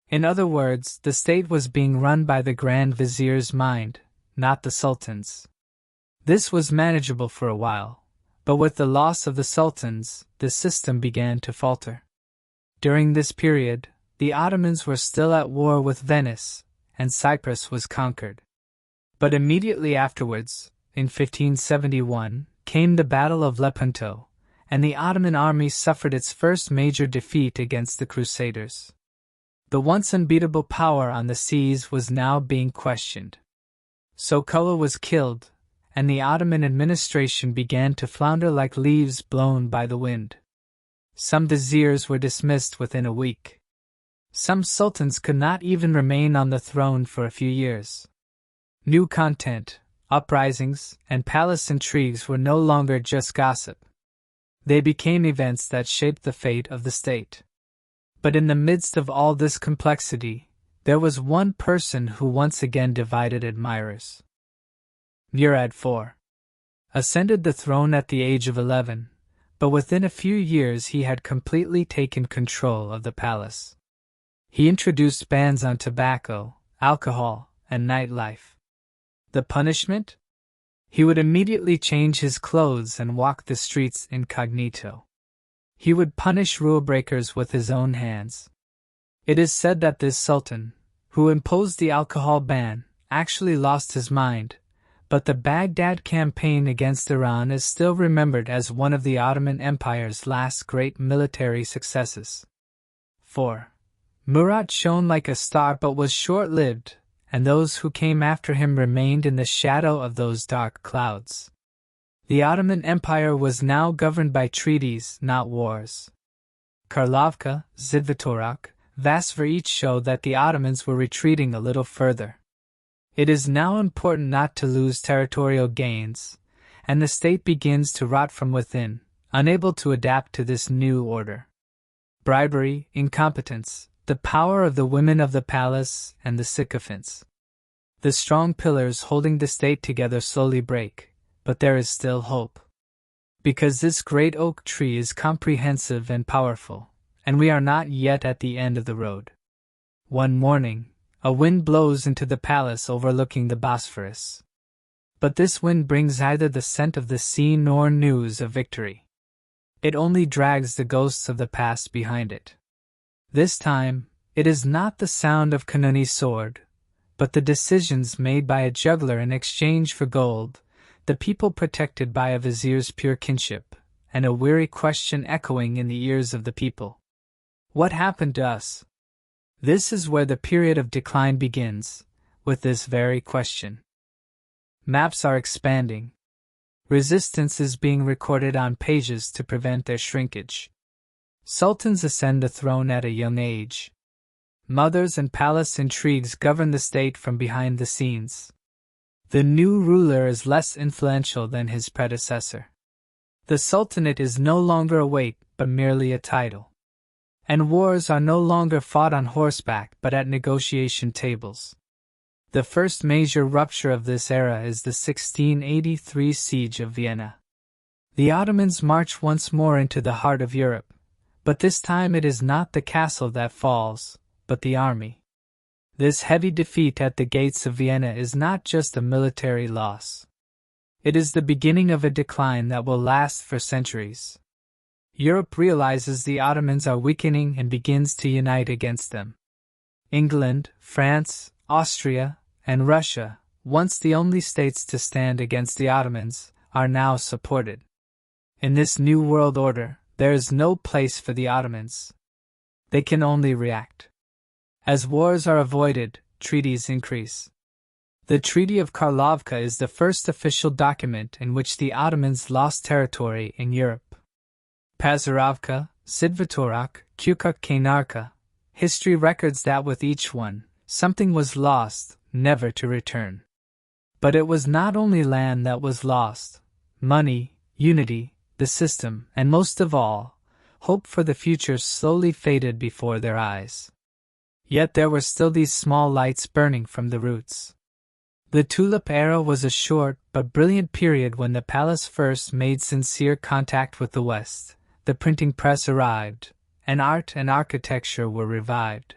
In other words, the state was being run by the Grand Vizier's mind, not the Sultan's. This was manageable for a while, but with the loss of the sultans, the system began to falter. During this period, the Ottomans were still at war with Venice, and Cyprus was conquered. But immediately afterwards, in 1571, came the Battle of Lepanto, and the Ottoman army suffered its first major defeat against the Crusaders. The once unbeatable power on the seas was now being questioned. Sokullu was killed, and the Ottoman administration began to flounder like leaves blown by the wind. Some viziers were dismissed within a week. Some sultans could not even remain on the throne for a few years. New content, uprisings, and palace intrigues were no longer just gossip. They became events that shaped the fate of the state. But in the midst of all this complexity, there was one person who once again divided admirers. Murad IV ascended the throne at the age of 11, but within a few years he had completely taken control of the palace. He introduced bans on tobacco, alcohol, and nightlife. The punishment? He would immediately change his clothes and walk the streets incognito. He would punish rule breakers with his own hands. It is said that this sultan, who imposed the alcohol ban, actually lost his mind, but the Baghdad campaign against Iran is still remembered as one of the Ottoman Empire's last great military successes. 4. Murat shone like a star but was short-lived, and those who came after him remained in the shadow of those dark clouds. The Ottoman Empire was now governed by treaties, not wars. Karlovka, Zivitorak, Vasver each showed that the Ottomans were retreating a little further. It is now important not to lose territorial gains, and the state begins to rot from within, unable to adapt to this new order. Bribery, incompetence, the power of the women of the palace, and the sycophants. The strong pillars holding the state together slowly break, but there is still hope. Because this great oak tree is comprehensive and powerful, and we are not yet at the end of the road. One morning, a wind blows into the palace overlooking the Bosphorus. But this wind brings neither the scent of the sea nor news of victory. It only drags the ghosts of the past behind it. This time, it is not the sound of Kanuni's sword, but the decisions made by a juggler in exchange for gold, the people protected by a vizier's pure kinship, and a weary question echoing in the ears of the people. What happened to us? This is where the period of decline begins, with this very question. Maps are expanding. Resistance is being recorded on pages to prevent their shrinkage. Sultans ascend the throne at a young age. Mothers and palace intrigues govern the state from behind the scenes. The new ruler is less influential than his predecessor. The Sultanate is no longer a weight, but merely a title. And wars are no longer fought on horseback, but at negotiation tables. The first major rupture of this era is the 1683 siege of Vienna. The Ottomans march once more into the heart of Europe, but this time it is not the castle that falls, but the army. This heavy defeat at the gates of Vienna is not just a military loss. It is the beginning of a decline that will last for centuries. Europe realizes the Ottomans are weakening and begins to unite against them. England, France, Austria, and Russia, once the only states to stand against the Ottomans, are now supported. In this new world order, there is no place for the Ottomans. They can only react. As wars are avoided, treaties increase. The Treaty of Karlovka is the first official document in which the Ottomans lost territory in Europe. Pazirovka, Sidvatorak, Kukuk Kainarka, history records that with each one, something was lost, never to return. But it was not only land that was lost. Money, unity, the system, and most of all, hope for the future slowly faded before their eyes. Yet there were still these small lights burning from the roots. The Tulip era was a short but brilliant period when the palace first made sincere contact with the West, the printing press arrived, and art and architecture were revived.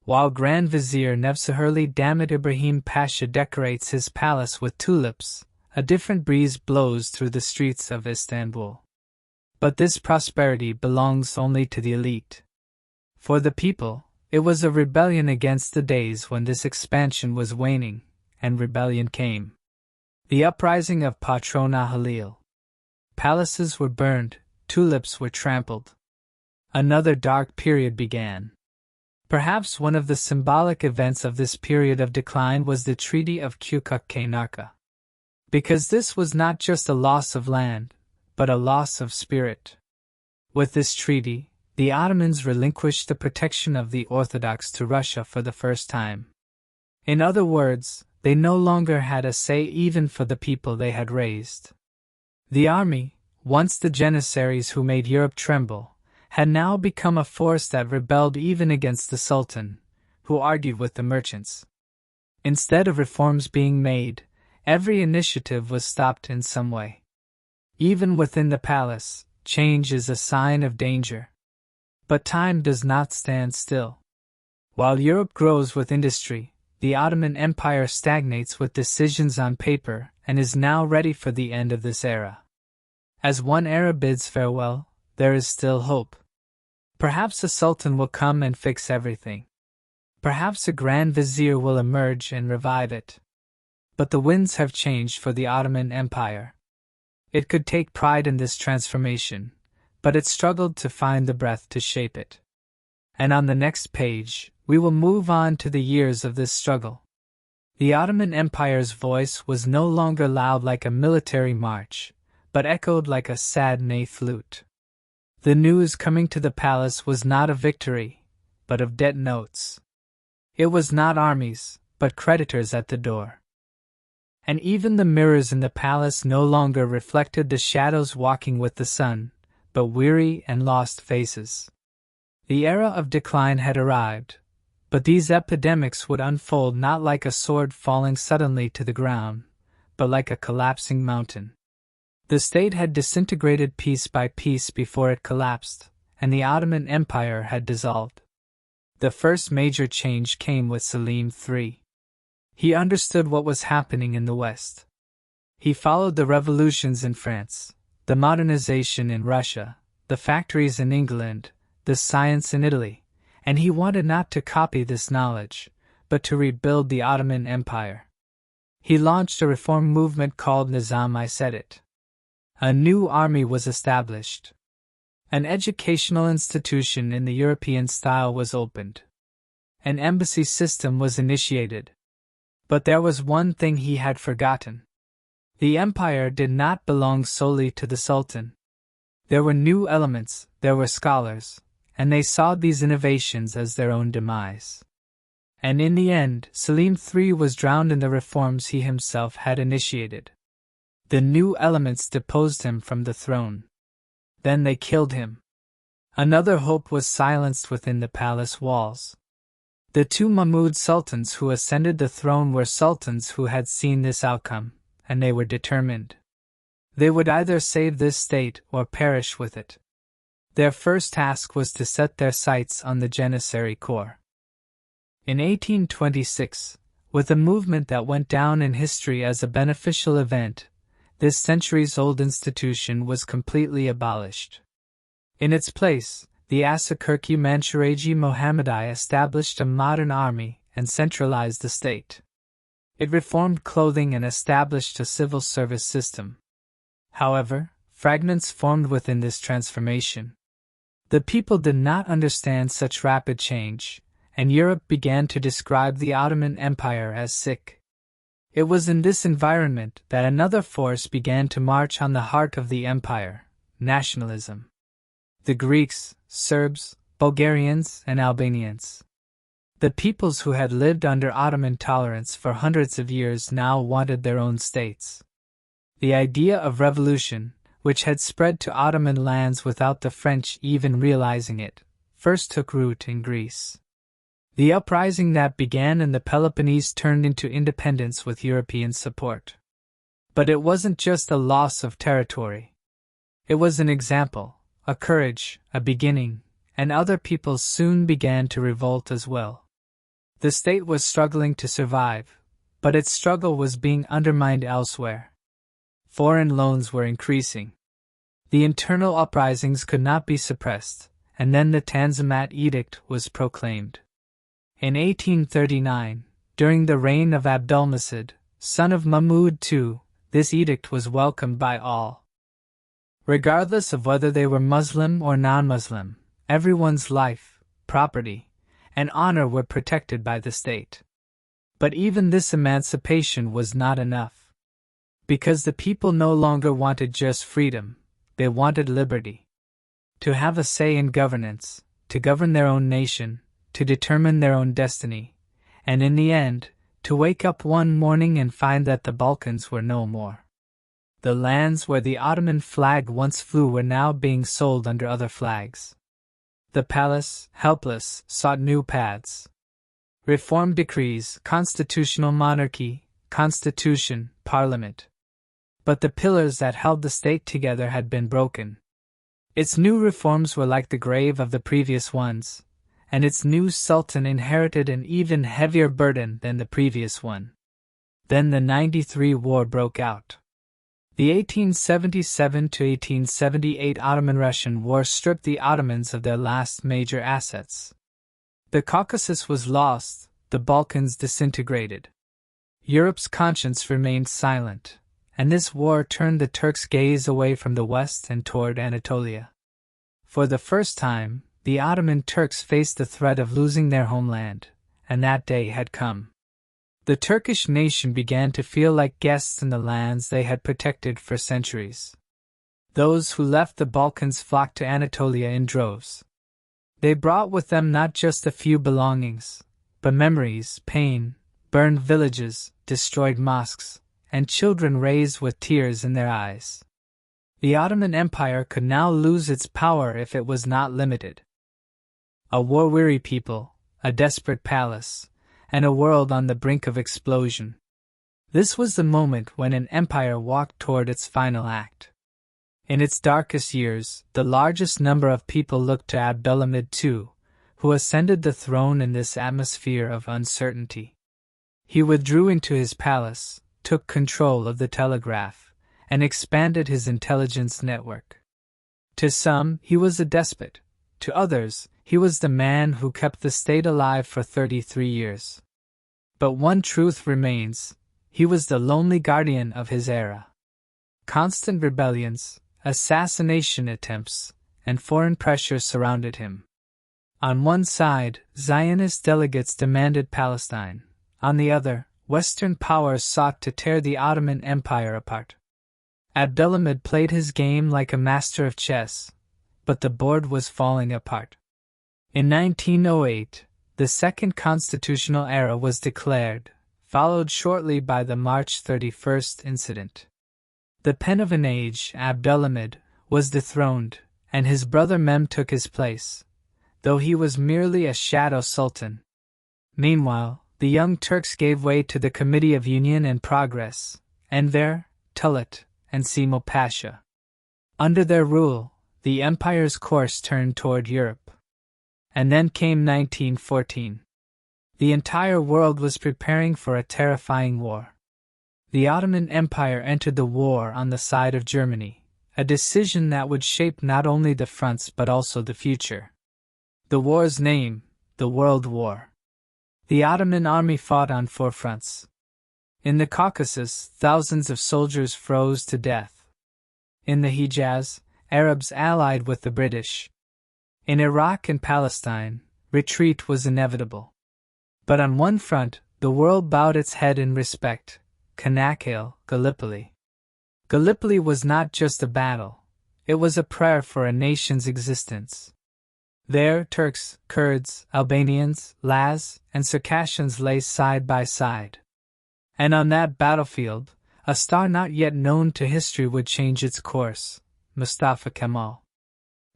While Grand Vizier Nevzahirli Damit Ibrahim Pasha decorates his palace with tulips, a different breeze blows through the streets of Istanbul. But this prosperity belongs only to the elite. For the people, it was a rebellion against the days when this expansion was waning, and rebellion came. The uprising of Patrona Halil. Palaces were burned, tulips were trampled. Another dark period began. Perhaps one of the symbolic events of this period of decline was the Treaty of Kukuk Kainarka. Because this was not just a loss of land, but a loss of spirit. With this treaty, the Ottomans relinquished the protection of the Orthodox to Russia for the first time. In other words, they no longer had a say even for the people they had raised. The army, once the janissaries who made Europe tremble, had now become a force that rebelled even against the Sultan, who argued with the merchants. Instead of reforms being made, every initiative was stopped in some way. Even within the palace, change is a sign of danger. But time does not stand still. While Europe grows with industry, the Ottoman Empire stagnates with decisions on paper and is now ready for the end of this era. As one era bids farewell, there is still hope. Perhaps a sultan will come and fix everything. Perhaps a grand vizier will emerge and revive it. But the winds have changed for the Ottoman Empire. It could take pride in this transformation, but it struggled to find the breath to shape it. And on the next page, we will move on to the years of this struggle. The Ottoman Empire's voice was no longer loud like a military march, but echoed like a sad ney flute. The news coming to the palace was not of victory, but of debt notes. It was not armies, but creditors at the door. And even the mirrors in the palace no longer reflected the shadows walking with the sun, but weary and lost faces. The era of decline had arrived, but these epidemics would unfold not like a sword falling suddenly to the ground, but like a collapsing mountain. The state had disintegrated piece by piece before it collapsed, and the Ottoman Empire had dissolved. The first major change came with Selim III. He understood what was happening in the West. He followed the revolutions in France, the modernization in Russia, the factories in England, the science in Italy, and he wanted not to copy this knowledge, but to rebuild the Ottoman Empire. He launched a reform movement called Nizam-I Sadat. A new army was established. An educational institution in the European style was opened. An embassy system was initiated. But there was one thing he had forgotten. The empire did not belong solely to the Sultan. There were new elements, there were scholars, and they saw these innovations as their own demise. And in the end, Selim III was drowned in the reforms he himself had initiated. The new elements deposed him from the throne. Then they killed him. Another hope was silenced within the palace walls. The two Mahmud sultans who ascended the throne were sultans who had seen this outcome, and they were determined. They would either save this state or perish with it. Their first task was to set their sights on the Janissary core. In 1826, with a movement that went down in history as a beneficial event, this centuries-old institution was completely abolished. In its place, the Asakurki Manchureji Mohammadi established a modern army and centralized the state. It reformed clothing and established a civil service system. However, fragments formed within this transformation. The people did not understand such rapid change, and Europe began to describe the Ottoman Empire as sick. It was in this environment that another force began to march on the heart of the empire: nationalism. The Greeks, Serbs, Bulgarians, and Albanians. The peoples who had lived under Ottoman tolerance for hundreds of years now wanted their own states. The idea of revolution, which had spread to Ottoman lands without the French even realizing it, first took root in Greece. The uprising that began in the Peloponnese turned into independence with European support. But it wasn't just a loss of territory. It was an example, a courage, a beginning, and other peoples soon began to revolt as well. The state was struggling to survive, but its struggle was being undermined elsewhere. Foreign loans were increasing. The internal uprisings could not be suppressed, and then the Tanzimat Edict was proclaimed. In 1839, during the reign of Abdulmecid, son of Mahmud II, this edict was welcomed by all. Regardless of whether they were Muslim or non-Muslim, everyone's life, property, and honor were protected by the state. But even this emancipation was not enough. Because the people no longer wanted just freedom, they wanted liberty. To have a say in governance, to govern their own nation, to determine their own destiny, and in the end, to wake up one morning and find that the Balkans were no more. The lands where the Ottoman flag once flew were now being sold under other flags. The palace, helpless, sought new paths. Reform decrees, constitutional monarchy, constitution, parliament. But the pillars that held the state together had been broken. Its new reforms were like the grave of the previous ones, and its new sultan inherited an even heavier burden than the previous one. Then the 93 war broke out. The 1877 to 1878 Ottoman-Russian War stripped the Ottomans of their last major assets. The Caucasus was lost, the Balkans disintegrated. Europe's conscience remained silent, and this war turned the Turks' gaze away from the west and toward Anatolia. For the first time, the Ottoman Turks faced the threat of losing their homeland, and that day had come. The Turkish nation began to feel like guests in the lands they had protected for centuries. Those who left the Balkans flocked to Anatolia in droves. They brought with them not just a few belongings, but memories, pain, burned villages, destroyed mosques, and children raised with tears in their eyes. The Ottoman Empire could now lose its power if it was not limited. A war-weary people, a desperate palace, and a world on the brink of explosion. This was the moment when an empire walked toward its final act. In its darkest years, the largest number of people looked to Abdülhamid II, who ascended the throne in this atmosphere of uncertainty. He withdrew into his palace, took control of the telegraph, and expanded his intelligence network. To some, he was a despot. To others, he was the man who kept the state alive for 33 years. But one truth remains: he was the lonely guardian of his era. Constant rebellions, assassination attempts, and foreign pressure surrounded him. On one side, Zionist delegates demanded Palestine. On the other, Western powers sought to tear the Ottoman Empire apart. Abdülhamid played his game like a master of chess, but the board was falling apart. In 1908, the Second Constitutional Era was declared, followed shortly by the March 31st incident. The pen of an age, Abdülhamid, was dethroned, and his brother Mem took his place, though he was merely a shadow sultan. Meanwhile, the Young Turks gave way to the Committee of Union and Progress, Enver, Talat, and Simo Pasha. Under their rule, the empire's course turned toward Europe. And then came 1914. The entire world was preparing for a terrifying war. The Ottoman Empire entered the war on the side of Germany, a decision that would shape not only the fronts but also the future. The war's name, the World War. The Ottoman army fought on four fronts. In the Caucasus, thousands of soldiers froze to death. In the Hejaz, Arabs allied with the British. In Iraq and Palestine, retreat was inevitable. But on one front, the world bowed its head in respect: Çanakkale, Gallipoli. Gallipoli was not just a battle, it was a prayer for a nation's existence. There, Turks, Kurds, Albanians, Laz, and Circassians lay side by side. And on that battlefield, a star not yet known to history would change its course: Mustafa Kemal.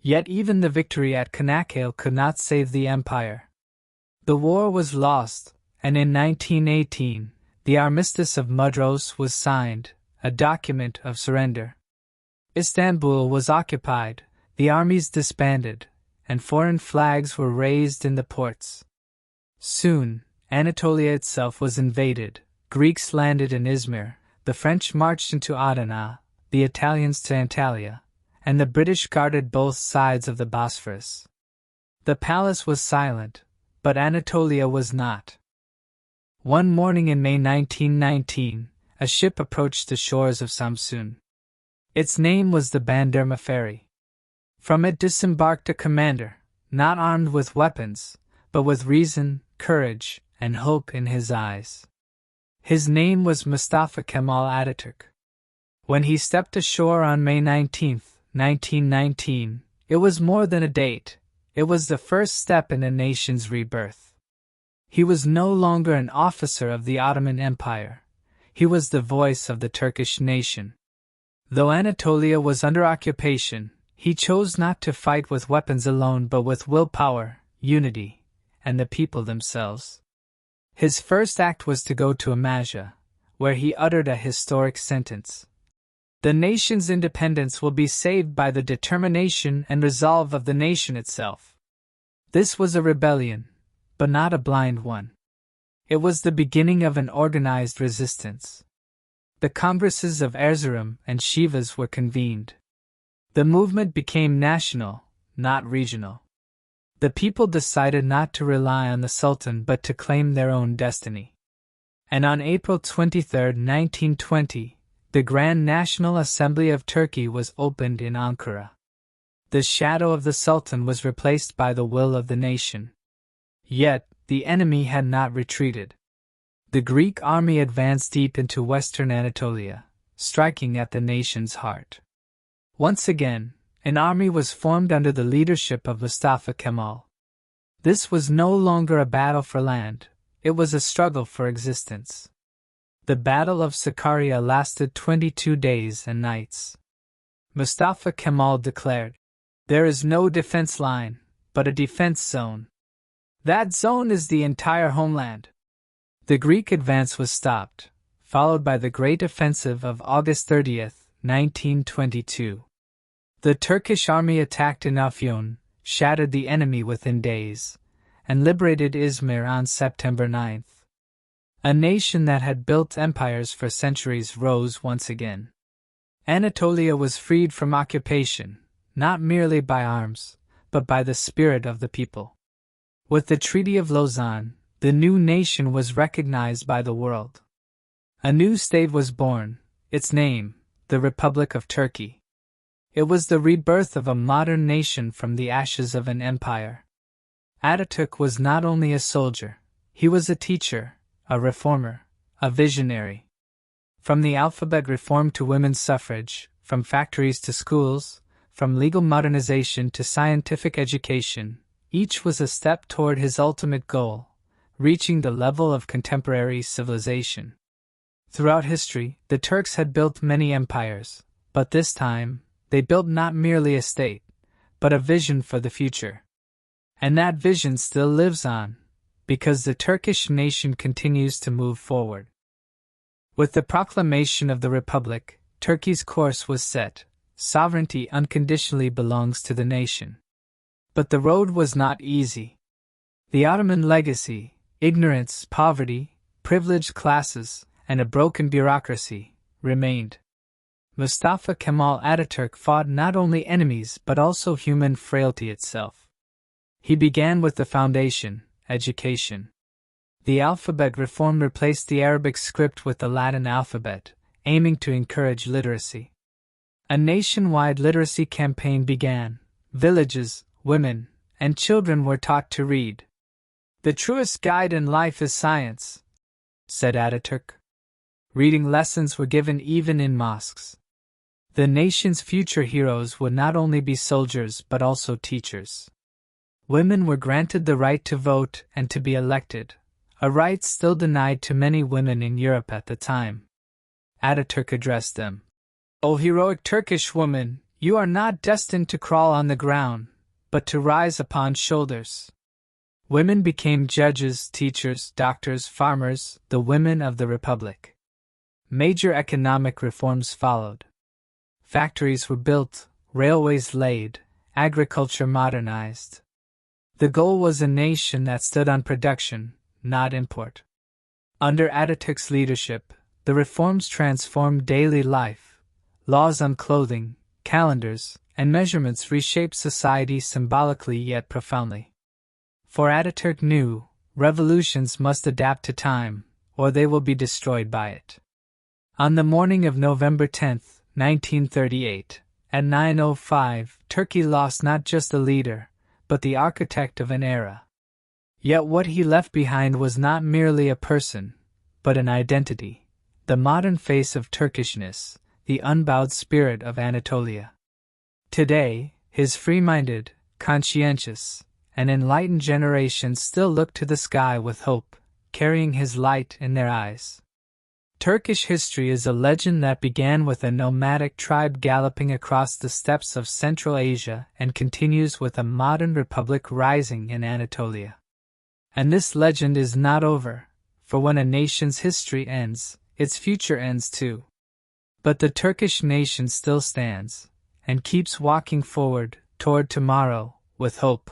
Yet even the victory at Çanakkale could not save the empire. The war was lost, and in 1918, the Armistice of Mudros was signed, a document of surrender. Istanbul was occupied, the armies disbanded, and foreign flags were raised in the ports. Soon, Anatolia itself was invaded, Greeks landed in Izmir, the French marched into Adana, the Italians to Antalya, and the British guarded both sides of the Bosphorus. The palace was silent, but Anatolia was not. One morning in May 1919, a ship approached the shores of Samsun. Its name was the Bandırma Ferry. From it disembarked a commander, not armed with weapons, but with reason, courage, and hope in his eyes. His name was Mustafa Kemal Atatürk. When he stepped ashore on May 19, 1919, it was more than a date, it was the first step in a nation's rebirth. He was no longer an officer of the Ottoman Empire, he was the voice of the Turkish nation. Though Anatolia was under occupation, he chose not to fight with weapons alone but with willpower, unity, and the people themselves. His first act was to go to Amasya, where he uttered a historic sentence: "The nation's independence will be saved by the determination and resolve of the nation itself." This was a rebellion, but not a blind one. It was the beginning of an organized resistance. The congresses of Erzurum and Sivas were convened. The movement became national, not regional. The people decided not to rely on the Sultan but to claim their own destiny. And on April 23, 1920, the Grand National Assembly of Turkey was opened in Ankara. The shadow of the Sultan was replaced by the will of the nation. Yet, the enemy had not retreated. The Greek army advanced deep into western Anatolia, striking at the nation's heart. Once again, an army was formed under the leadership of Mustafa Kemal. This was no longer a battle for land, it was a struggle for existence. The Battle of Sakarya lasted 22 days and nights. Mustafa Kemal declared, "There is no defense line, but a defense zone. That zone is the entire homeland." The Greek advance was stopped, followed by the Great Offensive of August 30, 1922. The Turkish army attacked in Afyon, shattered the enemy within days, and liberated Izmir on September 9. A nation that had built empires for centuries rose once again. Anatolia was freed from occupation, not merely by arms, but by the spirit of the people. With the Treaty of Lausanne, the new nation was recognized by the world. A new state was born, its name, the Republic of Turkey. It was the rebirth of a modern nation from the ashes of an empire. Atatürk was not only a soldier, he was a teacher, a reformer, a visionary. From the alphabet reform to women's suffrage, from factories to schools, from legal modernization to scientific education, each was a step toward his ultimate goal, reaching the level of contemporary civilization. Throughout history, the Turks had built many empires, but this time, they built not merely a state, but a vision for the future. And that vision still lives on, because the Turkish nation continues to move forward. With the proclamation of the Republic, Turkey's course was set. Sovereignty unconditionally belongs to the nation. But the road was not easy. The Ottoman legacy, ignorance, poverty, privileged classes, and a broken bureaucracy, remained. Mustafa Kemal Ataturk fought not only enemies but also human frailty itself. He began with the foundation, education. The alphabet reform replaced the Arabic script with the Latin alphabet, aiming to encourage literacy. A nationwide literacy campaign began. Villages, women, and children were taught to read. "The truest guide in life is science," said Ataturk. Reading lessons were given even in mosques. The nation's future heroes would not only be soldiers but also teachers. Women were granted the right to vote and to be elected, a right still denied to many women in Europe at the time. Ataturk addressed them. "O heroic Turkish woman, you are not destined to crawl on the ground, but to rise upon shoulders." Women became judges, teachers, doctors, farmers, the women of the Republic. Major economic reforms followed. Factories were built, railways laid, agriculture modernized. The goal was a nation that stood on production, not import. Under Ataturk's leadership, the reforms transformed daily life. Laws on clothing, calendars, and measurements reshaped society symbolically yet profoundly. For Ataturk knew, revolutions must adapt to time, or they will be destroyed by it. On the morning of November 10, 1938, at 9:05, Turkey lost not just a leader, but the architect of an era. Yet what he left behind was not merely a person, but an identity, the modern face of Turkishness, the unbowed spirit of Anatolia. Today, his free-minded, conscientious, and enlightened generation still look to the sky with hope, carrying his light in their eyes. Turkish history is a legend that began with a nomadic tribe galloping across the steppes of Central Asia and continues with a modern republic rising in Anatolia. And this legend is not over, for when a nation's history ends, its future ends too. But the Turkish nation still stands, and keeps walking forward toward tomorrow with hope.